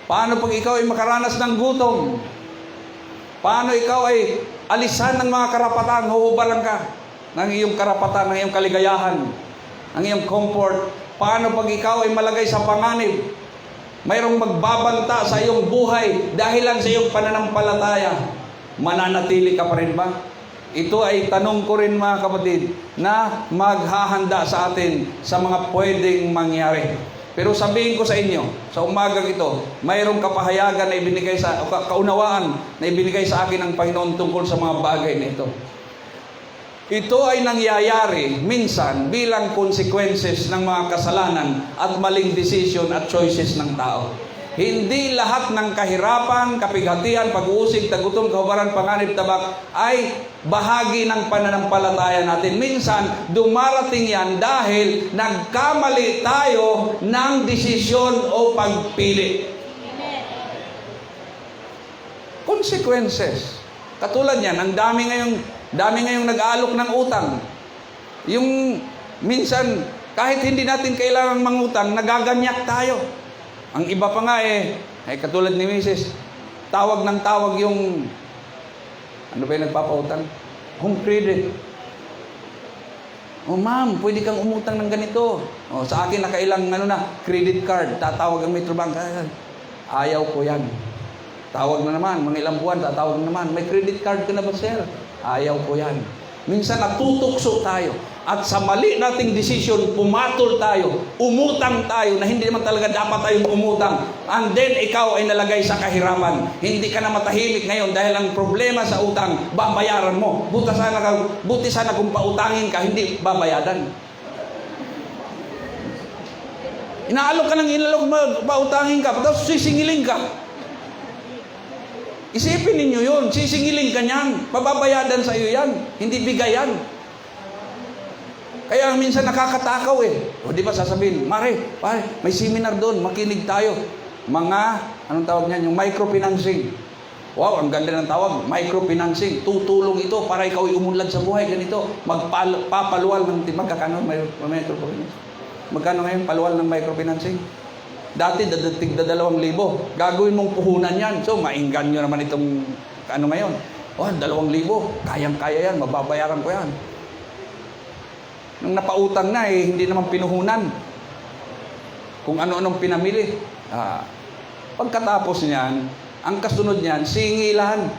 Paano pag ikaw ay makaranas ng gutom? Paano ikaw ay alisan ng mga karapatan, huhubaran ka ng iyong karapatan, ng iyong kaligayahan, ng iyong comfort? Paano pag ikaw ay malagay sa panganib? Mayroong magbabanta sa iyong buhay dahil lang sa iyong pananampalataya. Mananatili ka pa rin ba? Ito ay tanong ko rin, mga kapatid, na maghahanda sa atin sa mga pwedeng mangyari. Pero sabihin ko sa inyo, sa umagang ito, mayroong kapahayagan na ibinigay sa, kaunawaan na ibinigay sa akin ng Panginoon tungkol sa mga bagay na ito. Ito ay nangyayari minsan bilang consequences ng mga kasalanan at maling decision at choices ng tao. Hindi lahat ng kahirapan, kapighatian, pag-uusig, tagutom, kahubaran, panganib, tabak ay bahagi ng pananampalataya natin. Minsan, dumarating yan dahil nagkamali tayo ng desisyon o pagpili. Consequences. Katulad yan, ang dami ngayong nag-aalok ng utang. Yung minsan, kahit hindi natin kailangang mangutang, nagaganyak tayo. Ang iba pa nga katulad ni Mrs., tawag ng tawag yung, ano ba yung nagpapautang? Home credit. Oh ma'am, pwede kang umutang ng ganito. Oh, sa akin nakailang credit card, tatawag ang Metrobank. Ayaw ko yan. Tawag na naman, mga ilang buwan, tatawag na naman. May credit card ka na ba, sir? Ayaw ko yan. Minsan natutukso tayo. At sa mali nating desisyon, pumatol tayo, umutang tayo na hindi naman talaga dapat tayong umutang. And then, ikaw ay nalagay sa kahirapan. Hindi ka na matahimik ngayon dahil ang problema sa utang, babayaran mo. Buti sana kung pautangin ka, hindi babayadan. Inaalok ka ng inalok, pautangin ka, tapos sisingilin ka. Isipin ninyo yun, sisingilin ka niyan, pababayadan sa iyo yan, hindi bigayan. Kaya minsan nakakatakaw eh. O di ba sasabihin, pare, may seminar doon, makinig tayo. Mga, anong tawag niyan? Yung microfinancing. Wow, ang ganda ng tawag, microfinancing. Tutulong ito para ikaw umunlad sa buhay, ganito. Magpapaluwal ng magkano microfinancing. Magkano ngayon paluwal ng microfinancing? Dati dadating 2,000. Gagawin mong puhunan yan. So, mainggan nyo naman itong ano ngayon. 2,000. Kayang-kaya yan. Mababayaran ko yan. Nung napautang na hindi naman pinuhunan. Kung ano-anong pinamili. Pagkatapos niyan, ang kasunod niyan, singilan.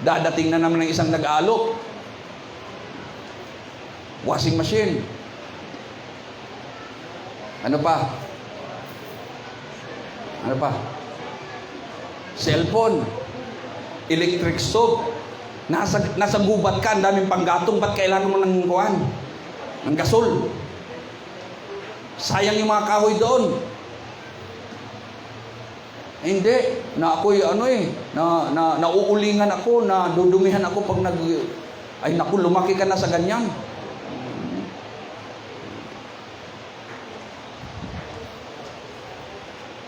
Dadating na naman ng isang nag-alok. Washing machine. Ano pa? Cellphone. Electric stove. Nasa gubat ka, ang daming panggatong, ba't kailangan mo ng kuwan? Ng gasol. Sayang yung mga kahoy doon. Hindi. Na ako'y nauulingan ako, na dudumihan ako pag lumaki ka na sa ganyan.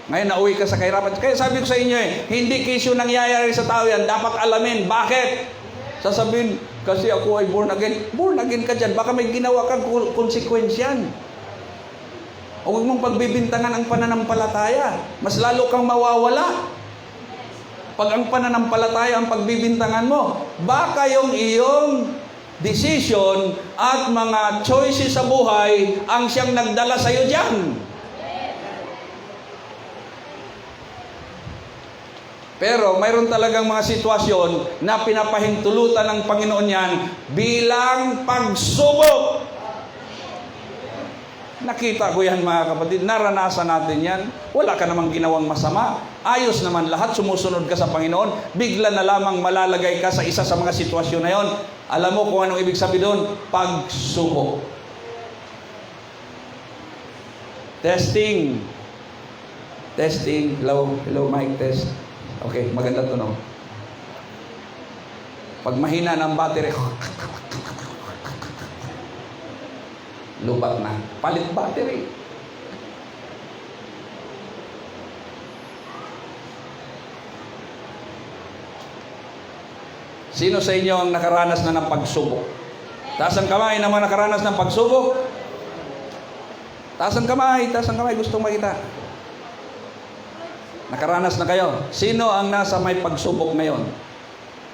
Ngayon, nauwi ka sa kahirapan. Kaya sabi ko sa inyo hindi kisyo nangyayari sa tao yan. Dapat alamin. Bakit? Sasabihin, kasi ako ay born again. Born again ka dyan. Baka may ginawa kang konsekwensyan. Huwag mong pagbibintangan ang pananampalataya. Mas lalo kang mawawala. Pag ang pananampalataya ang pagbibintangan mo, baka yung iyong decision at mga choices sa buhay ang siyang nagdala sa iyo dyan. Pero mayroon talagang mga sitwasyon na pinapahintulutan ng Panginoon yan bilang pagsubok. Nakita ko yan mga kapatid, naranasan natin yan. Wala ka namang ginawang masama. Ayos naman lahat, sumusunod ka sa Panginoon. Bigla na lamang malalagay ka sa isa sa mga sitwasyon na yon. Alam mo kung anong ibig sabihin doon? Pagsubok. Testing. Hello mic test. Okay, maganda to, no? Pag mahina ng battery, lubat na. Palit battery. Sino sa inyo ang nakaranas na ng pagsubok? Taas ang kamay na mga nakaranas ng pagsubok. Taas ang kamay. Gustong makita. Nakaranas na kayo. Sino ang nasa may pagsubok ngayon?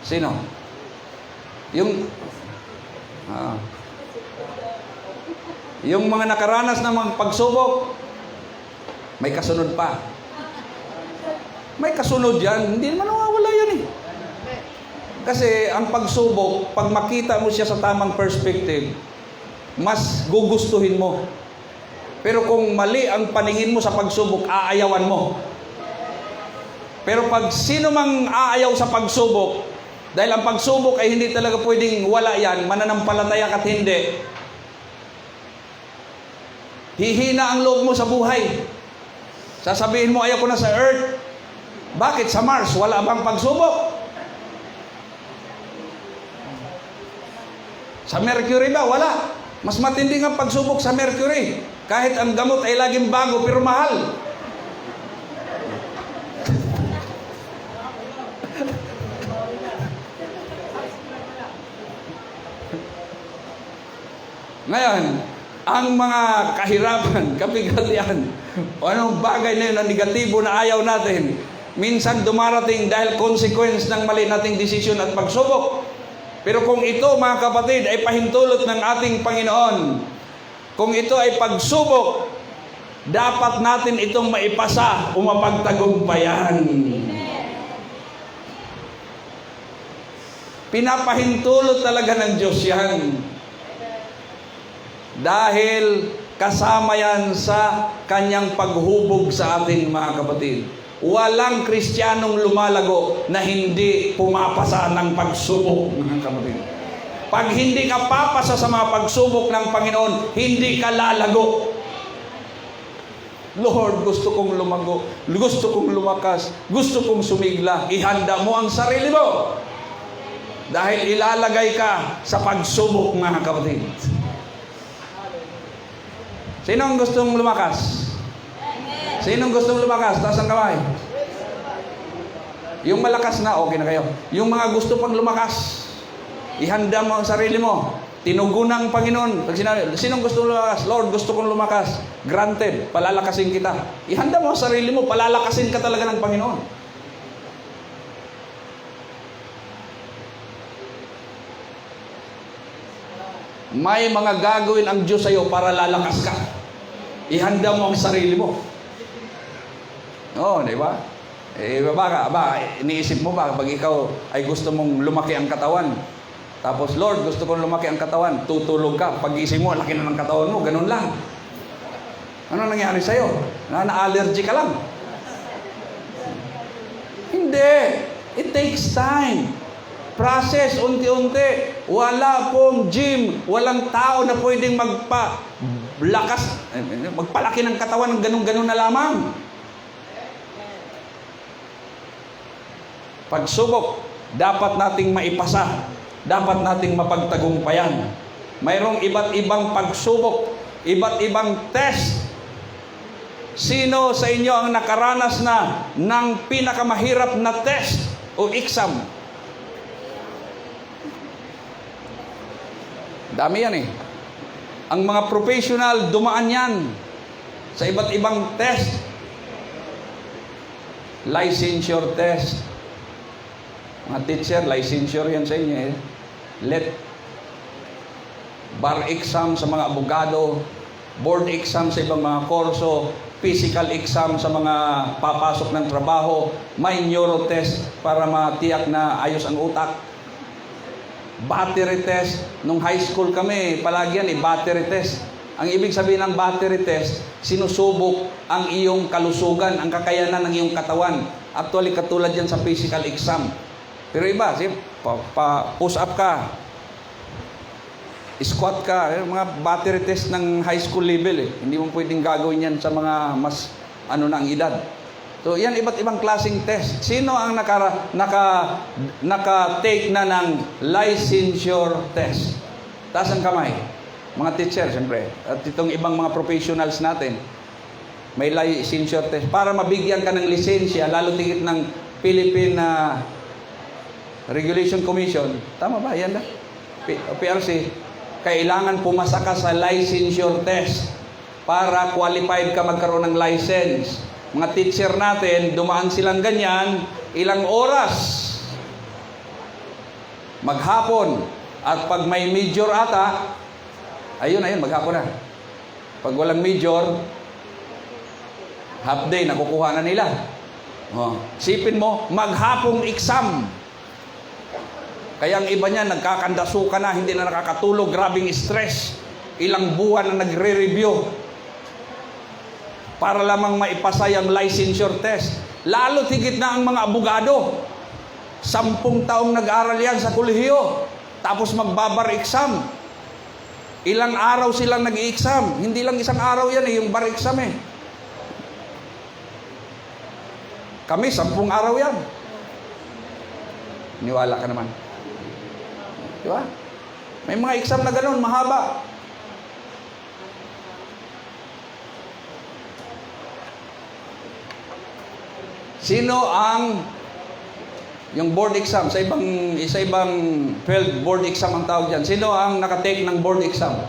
Sino? Yung mga nakaranas ng mga pagsubok, may kasunod pa. May kasunod yan. Hindi naman nawawala yan eh. Kasi ang pagsubok, pag makita mo siya sa tamang perspective, mas gugustuhin mo. Pero kung mali ang paningin mo sa pagsubok, aayawan mo. Pero pag sino mang aayaw sa pagsubok, dahil ang pagsubok ay hindi talaga pwedeng wala yan, mananampalataya ka't hindi, hihina ang loob mo sa buhay. Sasabihin mo, ayaw ko na sa earth. Bakit sa Mars? Wala bang pagsubok? Sa Mercury ba? Wala. Mas matindi nga pagsubok sa Mercury. Kahit ang gamot ay laging bago pero mahal. Ngayon, ang mga kahirapan, kabigatian, o anong bagay na yun na negatibo na ayaw natin, minsan dumarating dahil consequence ng mali nating desisyon at pagsubok. Pero kung ito, mga kapatid, ay pahintulot ng ating Panginoon, kung ito ay pagsubok, dapat natin itong maipasa o mapagtagumpayan. Pinapahintulot talaga ng Diyos yan. Dahil kasama yan sa kanyang paghubog sa atin, mga kapatid. Walang Kristiyanong lumalago na hindi pumapasa ng pagsubok, mga kapatid. Pag hindi ka papasa sa mga pagsubok ng Panginoon, hindi ka lalago. Lord, gusto kong lumago, gusto kong lumakas, gusto kong sumigla. Ihanda mo ang sarili mo. Dahil ilalagay ka sa pagsubok, mga kapatid. Sinong gustong lumakas? Sinong gustong lumakas? Taas ang kamay. Yung malakas na, okay na kayo. Yung mga gusto pang lumakas, ihanda mo ang sarili mo. Tinugunan ng Panginoon. Pag sinabi, sinong gustong lumakas? Lord, gusto kong lumakas. Granted, palalakasin kita. Ihanda mo ang sarili mo, palalakasin ka talaga ng Panginoon. May mga gagawin ang Diyos sa'yo para lalakas ka. Ihanda mo ang sarili mo. Oo, di ba? Iniisip mo ba, pag ikaw ay gusto mong lumaki ang katawan, tapos, Lord, gusto kong lumaki ang katawan, tutulog ka, pag-isip mo, laki na ng katawan mo, ganun lang. Ano nangyari sa'yo? Na-allergy ka lang. Hindi. It takes time. Process, unti-unti. Wala pong gym, walang tao na pwedeng magpalaki ng katawan ng ganun-ganun na lamang. Pagsubok, dapat nating maipasa. Dapat nating mapagtagumpayan. Mayroong iba't ibang pagsubok, iba't ibang test. Sino sa inyo ang nakaranas na ng pinakamahirap na test o exam? Dami yan eh. Ang mga professional, dumaan yan sa iba't ibang test. Licensure test. Mga teacher, licensure yan sa inyo eh. Bar exam sa mga abogado, board exam sa ibang mga korso, physical exam sa mga papasok ng trabaho, may neuro test para matiyak na ayos ang utak. Battery test. Nung high school kami, palagi yan battery test. Ang ibig sabihin ng battery test, sinusubok ang iyong kalusugan, ang kakayanan ng iyong katawan. Actually, katulad yan sa physical exam. Pero iba, push up ka, squat ka, mga battery test ng high school level eh. Hindi mo pwedeng gagawin yan sa mga mas ang edad. So, yan iba't ibang klaseng test. Sino ang naka-take na ng licensure test? Taas ang kamay. Mga teacher, siyempre. At itong ibang mga professionals natin, may licensure test. Para mabigyan ka ng lisensya, lalo tigit ng Philippine Regulation Commission. Tama ba? Yan na. PRC. Kailangan pumasa ka sa licensure test para qualified ka magkaroon ng license. Mga teacher natin, dumaan silang ganyan, ilang oras. Maghapon. At pag may major ata, ayun, maghapon na. Pag walang major, half day, nakukuha na nila. Sipin mo, maghapong exam. Kaya ang iba niya, nagkakandasuka na, hindi na nakakatulog, grabing stress. Ilang buwan na nagre-review para lamang maipasa yung licensure test. Lalo tigit na ang mga abogado. 10 taong nag-aral yan sa kolehiyo. Tapos magbabar exam. Ilang araw silang nag-i-exam. Hindi lang isang araw yan yung bar exam eh. Kami, 10 araw yan. Niwala ka naman. Di ba? May mga exam na ganun, mahaba. Sino ang yung board exam sa ibang field board exam ang tawag diyan? Sino ang naka-take ng board exam?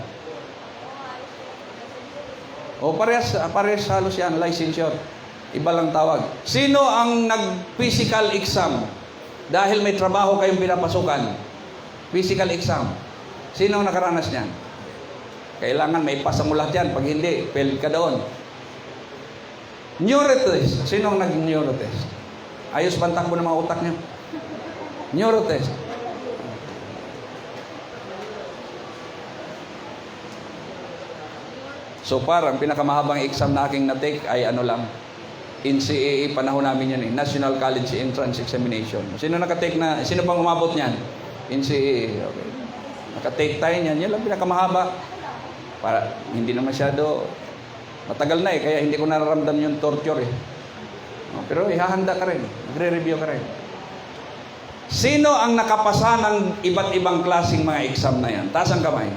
O parehas halos yan, licensure. Iba lang tawag. Sino ang nag-physical exam? Dahil may trabaho kayong pinapasukan. Physical exam. Sino ang nakaranas niyan? Kailangan may pasa mo lahat yan. Pag hindi, fail ka doon. Neurotest. Sino ang nag-neurotest? Ayos ba ang takbo ng mga utak niyo? Neurotest. So parang pinakamahabang exam na aking na-take ay NCAA, panahon namin yan National College Entrance Examination. Sino bang umabot niyan? NCAA. Okay. Naka-take tayo niyan. Yan lang pinakamahaba. Para hindi na masyado Matagal na kaya hindi ko nararamdam yung torture Pero ihahanda ka rin. Magre-review ka rin. Sino ang nakapasa ng iba't ibang klaseng mga exam na yan? Taas ang kamay.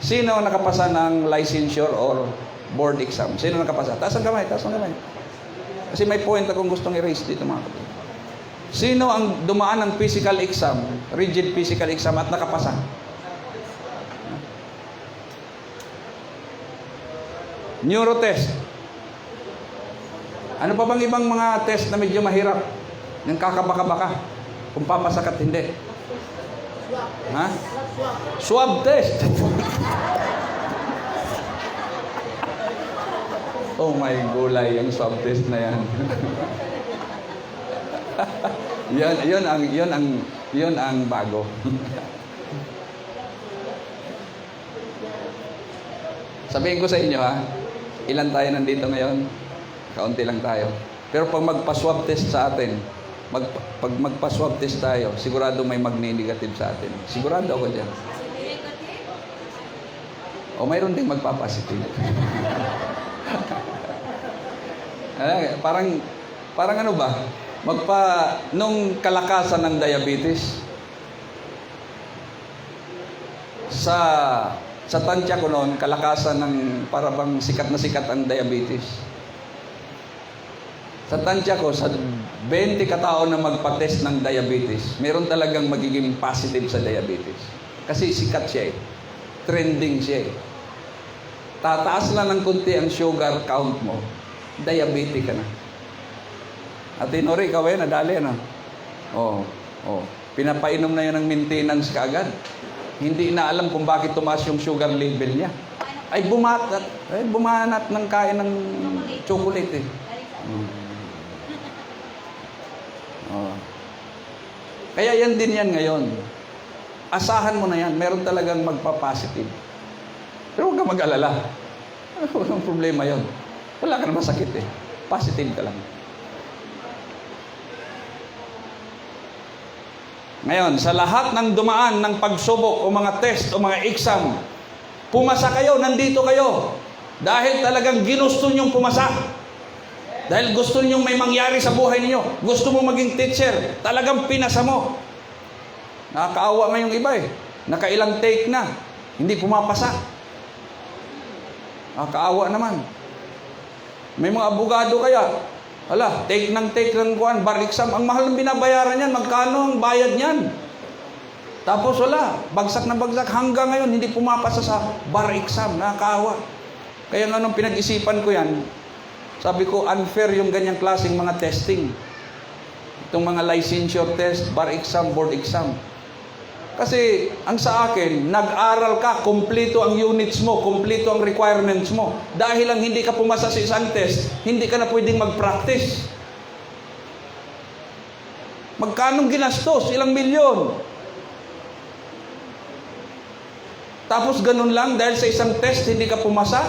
Sino ang nakapasa ng licensure or board exam? Sino nakapasa? Taas ang kamay, taas ang kamay. Kasi may point akong gustong i-raise dito mga kapatid. Sino ang dumaan ng physical exam, rigid physical exam at nakapasa? Neurotest. Ano pa bang ibang mga test na medyo mahirap? Yung kakabaka-baka. Kung papasa ka't hindi. Ha? Swab test. Oh my gulay, yung swab test na yan. Yun ang bago. Sabihin ko sa inyo ilan tayo nandito ngayon? Kaunti lang tayo. Pero pag magpa-swab test sa atin, pag magpa-swab test tayo, sigurado may magni-negative sa atin. Sigurado ako dyan. O mayroon ding magpa-positive. Parang ano ba? Nung kalakasan ng diabetes, sa tansya ko noon, kalakasan ng parabang sikat na sikat ang diabetes. Sa tansya ko, sa 20 katao na magpa-test ng diabetes, meron talagang magiging positive sa diabetes. Kasi sikat siya Trending siya Tataas lang ng kunti ang sugar count mo, diabetic ka na. At Nori, ikaw nadali na. Pinapainom na yan ng maintenance kaagad. Hindi na alam kung bakit tumaas yung sugar level niya. Ay bumanat ng kain ng chocolate Kaya yan din yan ngayon. Asahan mo na yan. Meron talagang magpa-positive. Pero huwag ka mag-alala. Walang problema yon. Wala ka naman sakit Positive ka lang. Ngayon, sa lahat ng dumaan ng pagsubok o mga test o mga exam, pumasa kayo, nandito kayo. Dahil talagang ginusto nyong pumasa. Dahil gusto nyong may mangyari sa buhay niyo. Gusto mo maging teacher. Talagang pinasa mo. Nakakaawa ngayong iba Nakailang take na. Hindi pumapasa. Nakakaawa naman. May mga abogado kaya. Take ng bar exam. Ang mahal ng binabayaran yan. Magkano ang bayad niyan? Tapos bagsak na bagsak. Hanggang ngayon, hindi pumapasa sa bar exam. Nakakaawa. Kaya nga nung pinag-isipan ko yan, sabi ko, unfair yung ganyang klaseng mga testing. Itong mga licensure test, bar exam, board exam. Kasi, ang sa akin, nag-aral ka, kumpleto ang units mo, kumpleto ang requirements mo. Dahil lang hindi ka pumasa sa isang test, hindi ka na pwedeng mag-practice. Magkanong ginastos? Ilang milyon? Tapos ganun lang, dahil sa isang test, hindi ka pumasa.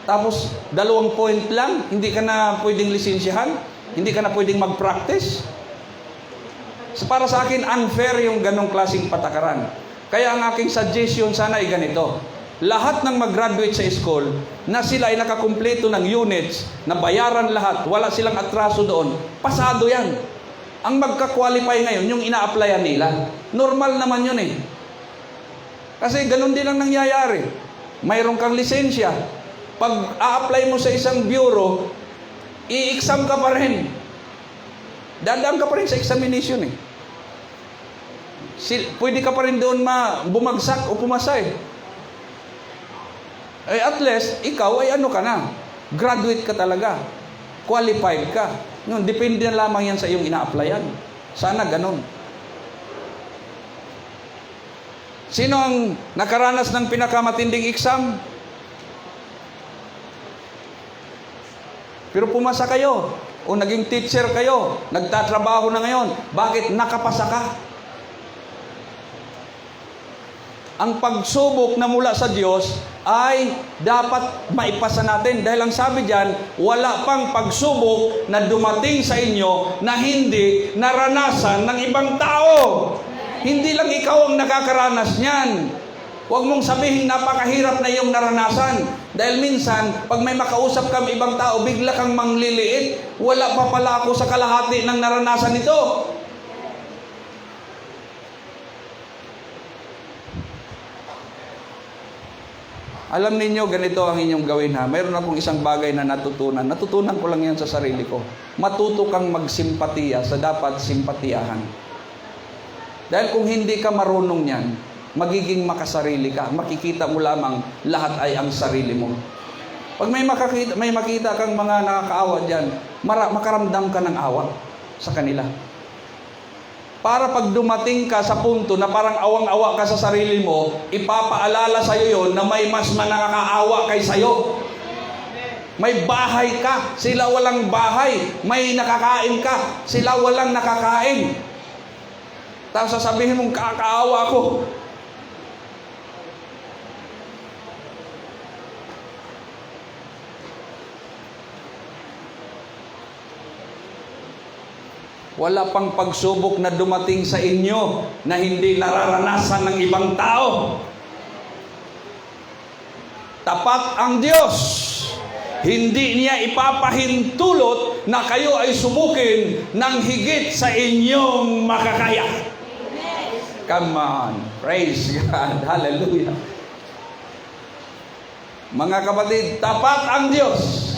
Tapos, 2 point lang, hindi ka na pwedeng lisensyahan, hindi ka na pwedeng mag-practice. So, para sa akin, unfair yung ganong klaseng patakaran. Kaya ang aking suggestion sana ay ganito. Lahat ng mag-graduate sa school, na sila ay nakakumpleto ng units, na bayaran lahat, wala silang atraso doon, pasado yan. Ang magka-qualify ngayon, yung ina-applyan nila. Normal naman yun Kasi ganon din ang nangyayari. Mayroon kang lisensya. Pag a-apply mo sa isang bureau, i-exam ka pa rin. Dadaan ka pa rin sa examination Pwede ka pa rin doon bumagsak o pumasa at least, ikaw ay ano ka na. Graduate ka talaga. Qualified ka. Depende na lamang yan sa iyong ina-applyan. Sana ganon. Sino ang nakaranas ng pinakamatinding exam? Pero pumasa kayo, o naging teacher kayo, nagtatrabaho na ngayon, bakit nakapasa ka? Ang pagsubok na mula sa Diyos ay dapat maipasa natin. Dahil ang sabi diyan, wala pang pagsubok na dumating sa inyo na hindi naranasan ng ibang tao. Hindi lang ikaw ang nakakaranas niyan. Huwag mong sabihin napakahirap na iyong naranasan. Dahil minsan, pag may makausap kang ibang tao, bigla kang mangliliit. Wala pa pala ako sa kalahati ng naranasan nito. Alam ninyo, ganito ang inyong gawin ha. Mayroon akong isang bagay na natutunan. Natutunan ko lang yan sa sarili ko. Matuto kang magsimpatiya sa dapat simpatiyahan. Dahil kung hindi ka marunong yan, magiging makasarili ka. Makikita mo lamang lahat ay ang sarili mo. Pag may makita kang mga nakakaawa dyan, makaramdam ka ng awa sa kanila. Para pag dumating ka sa punto na parang awang-awa ka sa sarili mo, ipapaalala sa'yo yon na may mas nakakaawa kay sa'yo. May bahay ka, sila walang bahay. May nakakain ka, sila walang nakakain. Tapos sasabihin mong kakaawa ko. Wala pang pagsubok na dumating sa inyo na hindi nararanasan ng ibang tao. Tapat ang Diyos. Hindi niya ipapahintulot na kayo ay subukin ng higit sa inyong makakaya. Come on. Praise God. Hallelujah. Mga kapatid, tapat ang Diyos.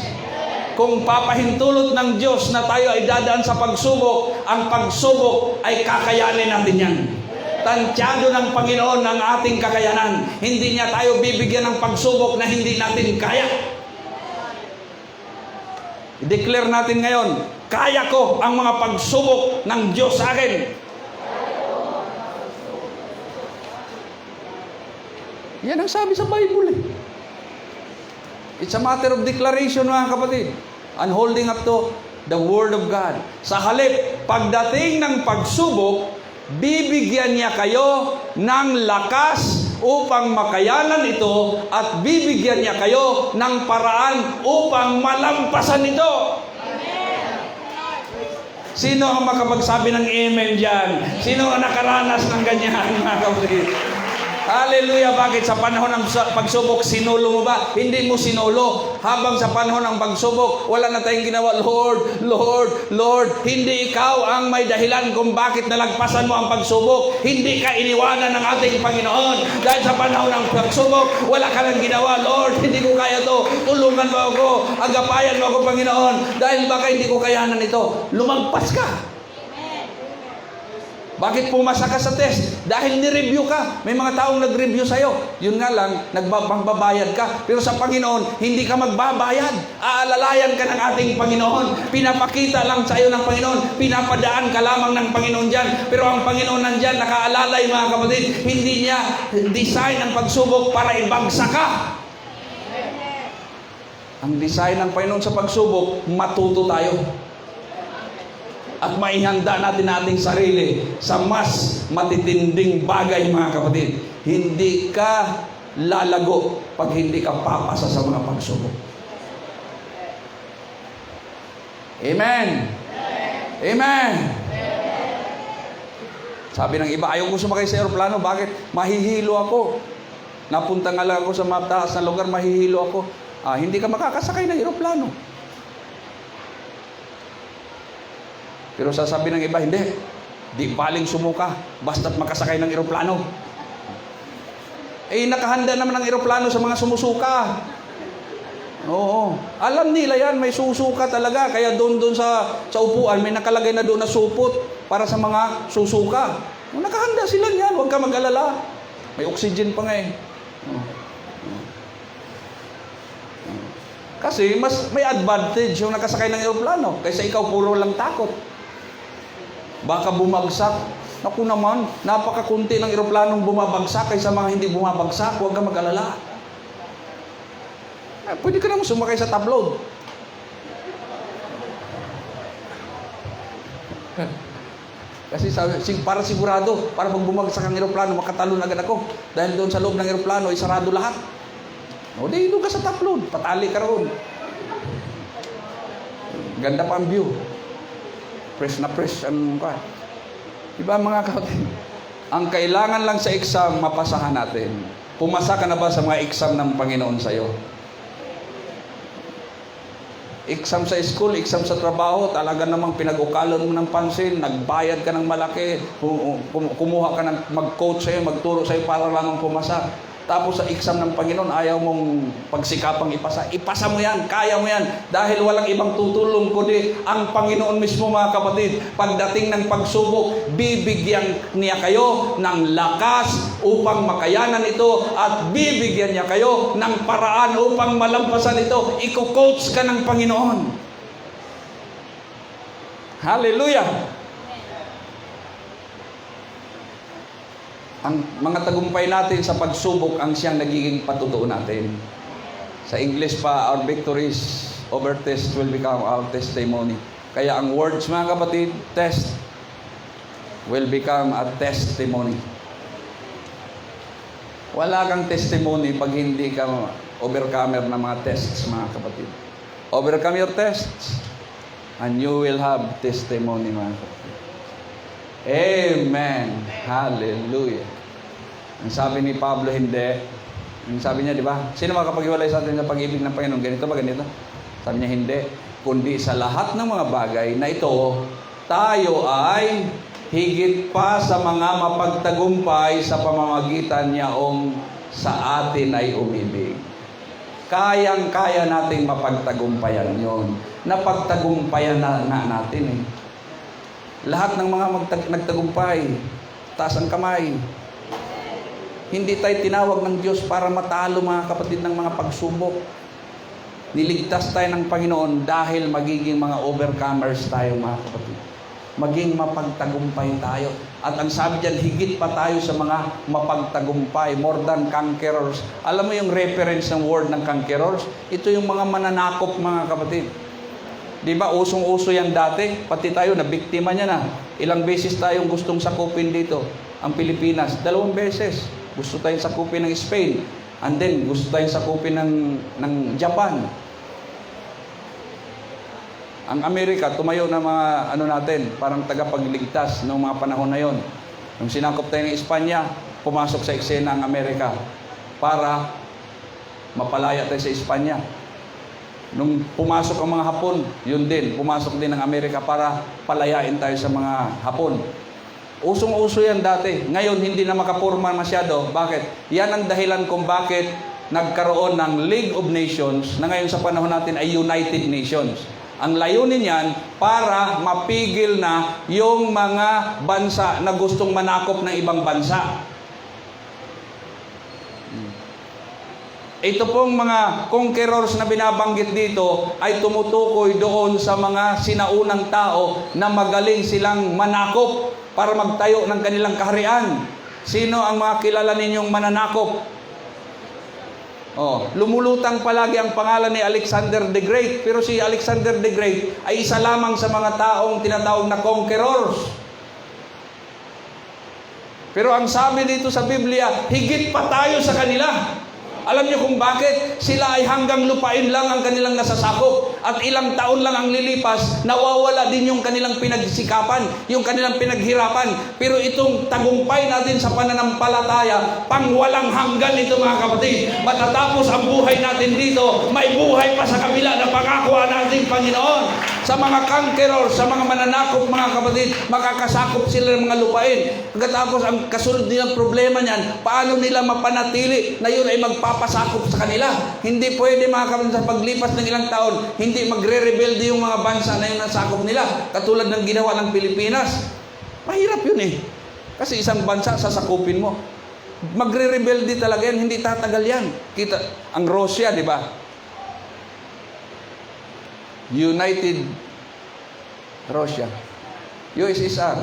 Kung papahintulot ng Diyos na tayo ay dadaan sa pagsubok, ang pagsubok ay kakayanin natin yan. Tansyado ng Panginoon ang ating kakayanan. Hindi niya tayo bibigyan ng pagsubok na hindi natin kaya. I-declare natin ngayon, kaya ko ang mga pagsubok ng Diyos sa akin. Yan ang sabi sa Bible eh. It's a matter of declaration, mga kapatid. And holding up to the Word of God. Sa halip, pagdating ng pagsubok, bibigyan niya kayo ng lakas upang makayanan ito at bibigyan niya kayo ng paraan upang malampasan ito. Sino ang makapagsabi ng amen dyan? Sino ang nakaranas ng ganyan, mga kapatid? Hallelujah! Bakit? Sa panahon ng pagsubok, sinulo mo ba? Hindi mo sinulo. Habang sa panahon ng pagsubok, wala na tayong ginawa. Lord, Lord, Lord, hindi ikaw ang may dahilan kung bakit nalagpasan mo ang pagsubok. Hindi ka iniwanan ng ating Panginoon. Dahil sa panahon ng pagsubok, wala ka nang ginawa. Lord, hindi ko kaya to. Tulungan mo ako. Agapayan mo ako, Panginoon. Dahil baka hindi ko kayanan ito. Lumagpas ka. Bakit pumasa ka sa test? Dahil ni-review ka. May mga taong nag-review sa'yo. Yun nga lang, magbabayad ka. Pero sa Panginoon, hindi ka magbabayad. Aalalayan ka ng ating Panginoon. Pinapakita lang sa'yo ng Panginoon. Pinapadaan ka lamang ng Panginoon dyan. Pero ang Panginoon nandyan, nakaalalay mga kapatid. Hindi niya design ang pagsubok para ibagsak ka. Ang design ng Panginoon sa pagsubok, matuto tayo. At maihanda natin ating sarili sa mas matitinding bagay, mga kapatid. Hindi ka lalago pag hindi ka papasa sa mga pagsubok. Amen. Amen. Sabi ng iba, ayaw ko sumakay sa aeroplano. Bakit? Mahihilo ako. Napunta nga lang ako sa mataas na lugar, mahihilo ako. Hindi ka makakasakay ng aeroplano. Pero sasabi ng iba, hindi. Di baling sumuka, basta't makasakay ng eroplano. Nakahanda naman ang eroplano sa mga sumusuka. Oo. Alam nila yan, may susuka talaga. Kaya doon sa upuan, may nakalagay na doon na supot para sa mga susuka. Nakahanda sila yan, huwag ka mag-alala. May oxygen pa nga eh. Kasi mas may advantage yung nakasakay ng eroplano kaysa ikaw puro lang takot. Baka bumagsak. Naku naman, napakakunti ng eroplanong bumabagsak kaysa mga hindi bumabagsak. Huwag kang mag-alala. Pwede ka naman sumakay sa tabloid. Kasi para sigurado, para pag bumagsak ang eroplano, makatalon agad ako. Dahil doon sa loob ng eroplano, isarado lahat. O di, doon ka sa tabloid. Patali ka roon. Ganda pa ang view. Fresh na fresh ang ka. Diba mga kapatid? Ang kailangan lang sa exam, mapasahan natin. Pumasa ka na ba sa mga exam ng Panginoon sa'yo? Exam sa school, exam sa trabaho, talaga namang pinag-ukalan mo ng pansin, nagbayad ka ng malaki, kumuha ka ng mag-coach sa'yo, magturo sa'yo para lamang pumasa. Tapos sa exam ng Panginoon, ayaw mong pagsikapang ipasa. Ipasa mo yan, kaya mo yan. Dahil walang ibang tutulong kundi ang Panginoon mismo, mga kapatid. Pagdating ng pagsubok, bibigyan niya kayo ng lakas upang makayanan ito at bibigyan niya kayo ng paraan upang malampasan ito. Iko-coach ka ng Panginoon. Hallelujah! Ang mga tagumpay natin sa pagsubok ang siyang nagiging patutuo natin. Sa English pa, our victories over test will become our testimony. Kaya ang words, mga kapatid, test will become a testimony. Wala kang testimony pag hindi ka overcomer ng mga tests, mga kapatid. Overcome your tests and you will have testimony, mga kapatid. Amen. Hallelujah. Ang sabi ni Pablo, hindi. Ang sabi niya, di ba? Sino makapaghiwalay sa atin sa pag-ibig ng Panginoon? Ganito ba, ganito? Sabi niya, hindi. Kundi sa lahat ng mga bagay na ito, tayo ay higit pa sa mga mapagtagumpay sa pamamagitan niyaong sa atin ay umibig. Kayang-kaya nating mapagtagumpayan yon. Napagtagumpayan na natin eh. Lahat ng mga nagtagumpay, taas ang kamay. Hindi tayo tinawag ng Diyos para matalo, mga kapatid, ng mga pagsubok. Niligtas tayo ng Panginoon dahil magiging mga overcomers tayo, mga kapatid. Maging mapagtagumpay tayo. At ang sabi diyan, higit pa tayo sa mga mapagtagumpay, more than conquerors. Alam mo yung reference ng word ng conquerors? Ito yung mga mananakop, mga kapatid. Di ba, usong-uso yan dati? Pati tayo, nabiktima niya na. Ilang beses tayong gustong sakupin dito, ang Pilipinas. 2 beses. Gusto tayong sakupin ng Spain. And then, gusto tayong sakupin ng Japan. Ang Amerika, tumayo na mga natin, parang tagapagligtas noong mga panahon na yon. Nung sinakop tayo ng Espanya, pumasok sa eksena ang Amerika para mapalaya tayo sa Espanya. Nung pumasok ang mga Hapon, yun din, pumasok din ang Amerika para palayain tayo sa mga Hapon. Usong-uso yan dati. Ngayon, hindi na makapurma masyado. Bakit? Yan ang dahilan kung bakit nagkaroon ng League of Nations na ngayon sa panahon natin ay United Nations. Ang layunin yan para mapigil na yung mga bansa na gustong manakop ng ibang bansa. Ito pong mga conquerors na binabanggit dito ay tumutukoy doon sa mga sinaunang tao na magaling silang manakop para magtayo ng kanilang kaharian. Sino ang mga kilala ninyong mananakop? Lumulutang palagi ang pangalan ni Alexander the Great. Pero si Alexander the Great ay isa lamang sa mga taong tinatawag na conquerors. Pero ang sabi dito sa Biblia, higit pa tayo sa kanila. Alam niyo kung bakit? Sila ay hanggang lupain lang ang kanilang nasasakop. At ilang taon lang ang lilipas, nawawala din yung kanilang pinagsikapan, yung kanilang pinaghirapan. Pero itong tagumpay natin sa pananampalataya, pang walang hanggan ito, mga kapatid. Matatapos ang buhay natin dito, may buhay pa sa kabila na pangako nating Panginoon. Sa mga conquerors, sa mga mananakop, mga kapatid, makakasakop sila ng mga lupain. Pagkatapos, ang kasunod nilang problema niyan, paano nila mapanatili na yun ay magpapasakop sa kanila? Hindi pwede, mga kapatid, sa paglipas ng ilang taon, hindi magre-rebelde yung mga bansa na yun ang sakop nila. Katulad ng ginawa ng Pilipinas. Mahirap yun eh. Kasi isang bansa, sasakupin mo. Magre-rebelde talaga yan, hindi tatagal yan. Kita, ang Russia, di ba? United Russia, USSR,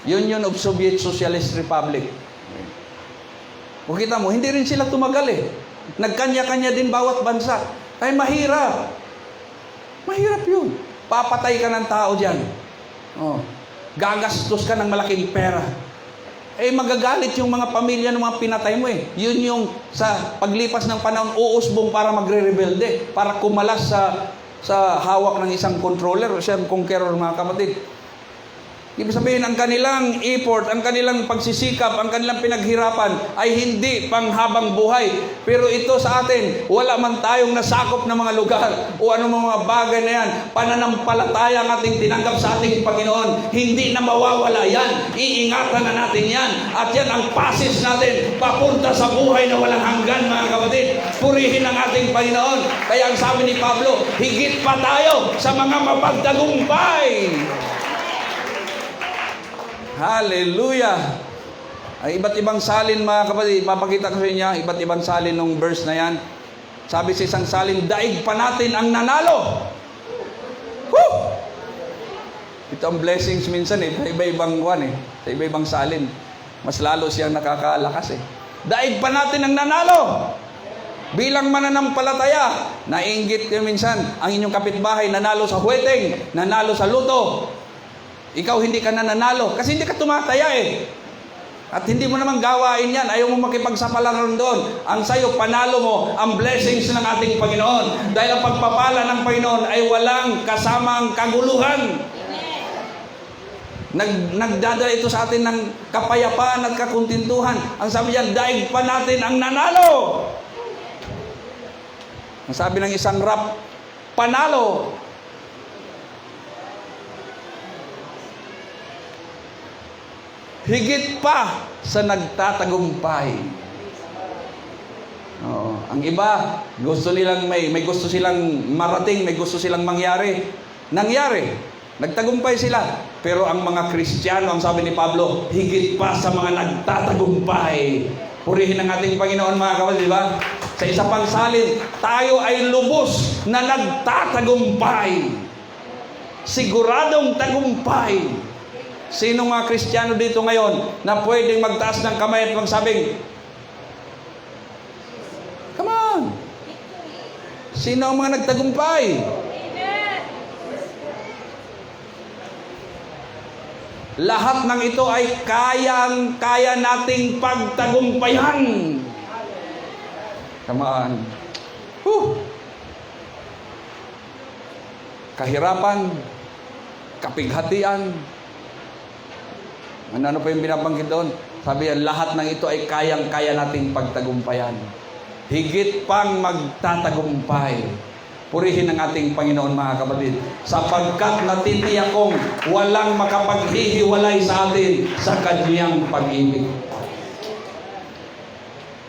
Union of Soviet Socialist Republic. Kung kita mo, hindi rin sila tumagal eh. Nagkanya-kanya din bawat bansa. Ay mahirap. Mahirap yun. Papatay ka ng tao dyan. Gagastos ka ng malaking pera. Magagalit yung mga pamilya ng mga pinatay mo eh. Yun yung sa paglipas ng panahon uusbong para magre-rebelde, para kumalas sa hawak ng isang controller o siyang conqueror, mga kapatid. Ibig sabihin, ang kanilang effort, ang kanilang pagsisikap, ang kanilang pinaghirapan ay hindi panghabang buhay. Pero ito sa atin, wala man tayong nasakop na mga lugar o anumang mga bagay na yan. Pananampalataya ang ating tinanggap sa ating Panginoon. Hindi na mawawala yan. Iingatan na natin yan. At yan ang pasis natin papunta sa buhay na walang hanggan, mga kapatid. Purihin ang ating Panginoon. Kaya ang sabi ni Pablo, higit pa tayo sa mga mapagtagumpay. Hallelujah! Ay iba't ibang salin, mga kapatid, mapakita ko sa inyo, iba't ibang salin ng verse na yan. Sabi sa isang salin, daig pa natin ang nanalo. Woo! Ito ang blessings minsan sa iba-ibang sa iba-ibang salin. Mas lalo siyang nakakalakas Daig pa natin ang nanalo. Bilang mananampalataya, nainggit kayo minsan, ang inyong kapitbahay nanalo sa huweteng, nanalo sa luto. Ikaw hindi ka na nanalo kasi hindi ka tumataya At hindi mo naman gawain yan. Ayaw mo makipagsapalaran doon. Ang sayo, panalo mo ang blessings ng ating Panginoon. Dahil ang pagpapala ng Panginoon ay walang kasamang kaguluhan. Nagdadala ito sa atin ng kapayapaan at kakuntintuhan. Ang sabi niyan, daig pa natin ang nanalo. Ang sabi ng isang rap, panalo. Higit pa sa nagtatagumpay. Ang iba, gusto nilang may gusto silang marating, may gusto silang mangyari. Nangyari. Nagtagumpay sila. Pero ang mga Kristiyano, ang sabi ni Pablo, higit pa sa mga nagtatagumpay. Purihin ang ating Panginoon, mga kapatid, di ba? Sa isa pang salin, tayo ay lubos na nagtatagumpay. Siguradong tagumpay. Sino mga Kristiyano dito ngayon na pwedeng magtaas ng kamay at magsabing, come on! Sino ang mga nagtagumpay? Lahat ng ito ay kaya nating pagtagumpayan. Come on. Kahirapan, kapighatian. Ano pa yung binabanggit doon? Sabi yan, lahat ng ito ay kaya nating pagtagumpayan. Higit pang magtatagumpay. Purihin ang ating Panginoon, mga kapatid. Sapagkat natitiyak kong walang makapaghihiwalay sa atin sa Kanyang pag-ibig.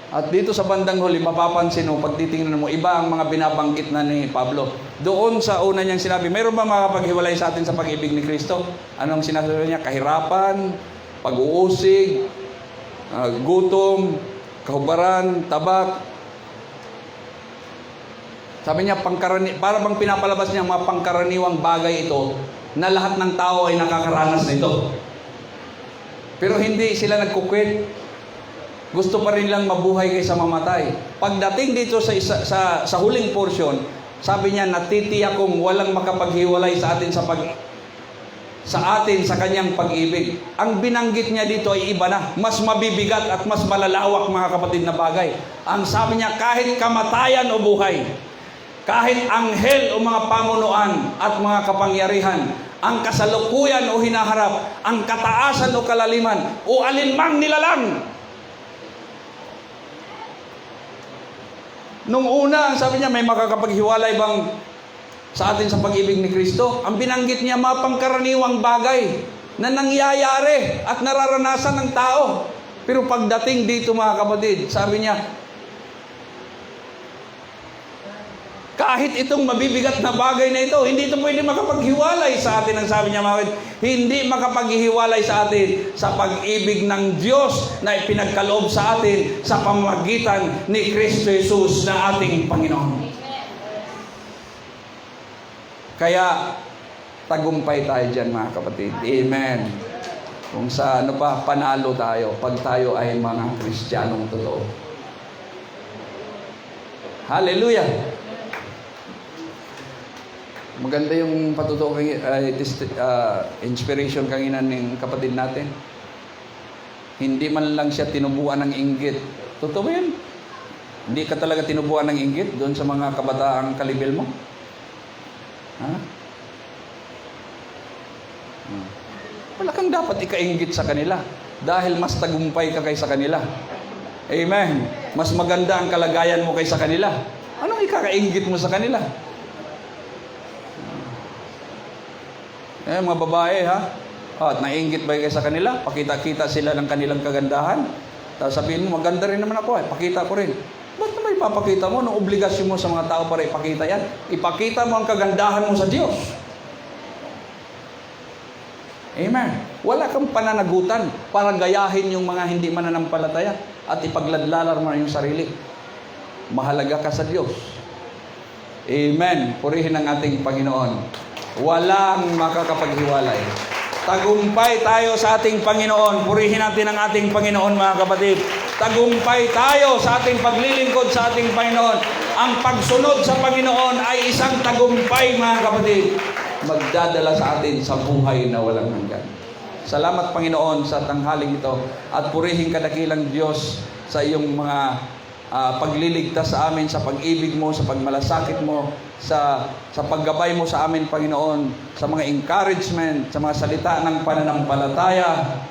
At dito sa bandang huli, mapapansin mo, pag titingnan mo, iba ang mga binabanggit na ni Pablo. Doon sa una niyang sinabi, mayroon ba makapaghiwalay sa atin sa pag-ibig ni Kristo? Anong sinasabi niya? Kahirapan, pag-uusig, gutom, kahubaran, tabak. Sabi niya, para bang pinapalabas niya mga pangkaraniwang bagay ito na lahat ng tao ay nakakaranas nito. Pero hindi sila nagkukwit. Gusto pa rin lang mabuhay kaysa mamatay. Pagdating dito sa huling portion, sabi niya, natitiyak kong walang makapaghiwalay sa atin sa kanyang pag-ibig. Ang binanggit niya dito ay iba na, mas mabibigat at mas malalawak, mga kapatid, na bagay. Ang sabi niya, kahit kamatayan o buhay, kahit anghel o mga pamunuan at mga kapangyarihan, ang kasalukuyan o hinaharap, ang kataasan o kalaliman, o alinmang nilalang. Nung una, ang sabi niya, may makakapaghiwalay bang sa atin sa pag-ibig ni Kristo? Ang binanggit niya, mga pangkaraniwang bagay na nangyayari at nararanasan ng tao. Pero pagdating dito, mga kapatid, sabi niya, kahit itong mabibigat na bagay na ito, hindi ito pwede makapaghiwalay sa atin. Ang sabi niya, mga kapatid, hindi makapaghiwalay sa atin sa pag-ibig ng Diyos na ipinagkaloob sa atin sa pamamagitan ni Kristo Jesus na ating Panginoon. Kaya, tagumpay tayo dyan, mga kapatid. Amen. Kung sa panalo tayo pag tayo ay mga Kristiyanong totoo. Hallelujah! Maganda yung patutuo inspiration kanina ng kapatid natin. Hindi man lang siya tinubuan ng inggit. Totoo yan? Hindi ka talaga tinubuan ng inggit doon sa mga kabataang kalibel mo? Ha? Wala kang dapat ikainggit sa kanila dahil mas tagumpay ka kaysa kanila. Amen. Mas maganda ang kalagayan mo kaysa kanila. Anong ikakainggit mo sa kanila? Mga babae, ha? At nainggit ba kayo sa kanila? Pakita-kita sila ng kanilang kagandahan. Tapos sabihin mo, maganda rin naman ako, pakita ko rin. Ba't naman ipapakita mo? Anong obligasyon mo sa mga tao para ipakita yan? Ipakita mo ang kagandahan mo sa Diyos. Amen. Wala kang pananagutan para gayahin yung mga hindi mananampalataya at ipagladlalar mo yung sarili. Mahalaga ka sa Diyos. Amen. Purihin ang ating Panginoon. Walang makakapaghiwalay. Tagumpay tayo sa ating Panginoon. Purihin natin ang ating Panginoon, mga kapatid. Tagumpay tayo sa ating paglilingkod sa ating Panginoon. Ang pagsunod sa Panginoon ay isang tagumpay, mga kapatid. Magdadala sa atin sa buhay na walang hanggan. Salamat, Panginoon, sa tanghaling ito. At purihin kadakilang Diyos sa iyong mga pagliligtas sa amin, sa pag-ibig mo, sa pagmalasakit mo, sa paggabay mo sa amin, Panginoon, sa mga encouragement, sa mga salita ng pananampalataya.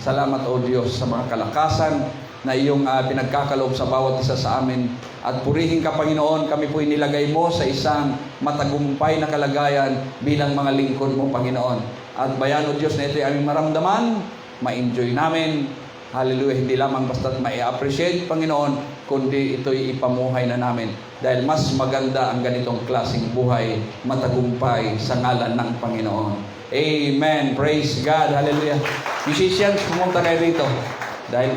Salamat, O Diyos, sa mga kalakasan na iyong pinagkakaloob sa bawat isa sa amin. At purihin ka, Panginoon, kami po'y nilagay mo sa isang matagumpay na kalagayan bilang mga lingkod mo, Panginoon. At bayan, O Diyos, na ito'y aming maramdaman, ma-enjoy namin. Hallelujah, hindi lamang basta't ma-appreciate, Panginoon, kundi ito'y ipamuhay na namin. Dahil mas maganda ang ganitong klaseng buhay, matagumpay sa ngalan ng Panginoon. Amen. Praise God. Hallelujah. Musicians, pumunta kayo rito. Dahil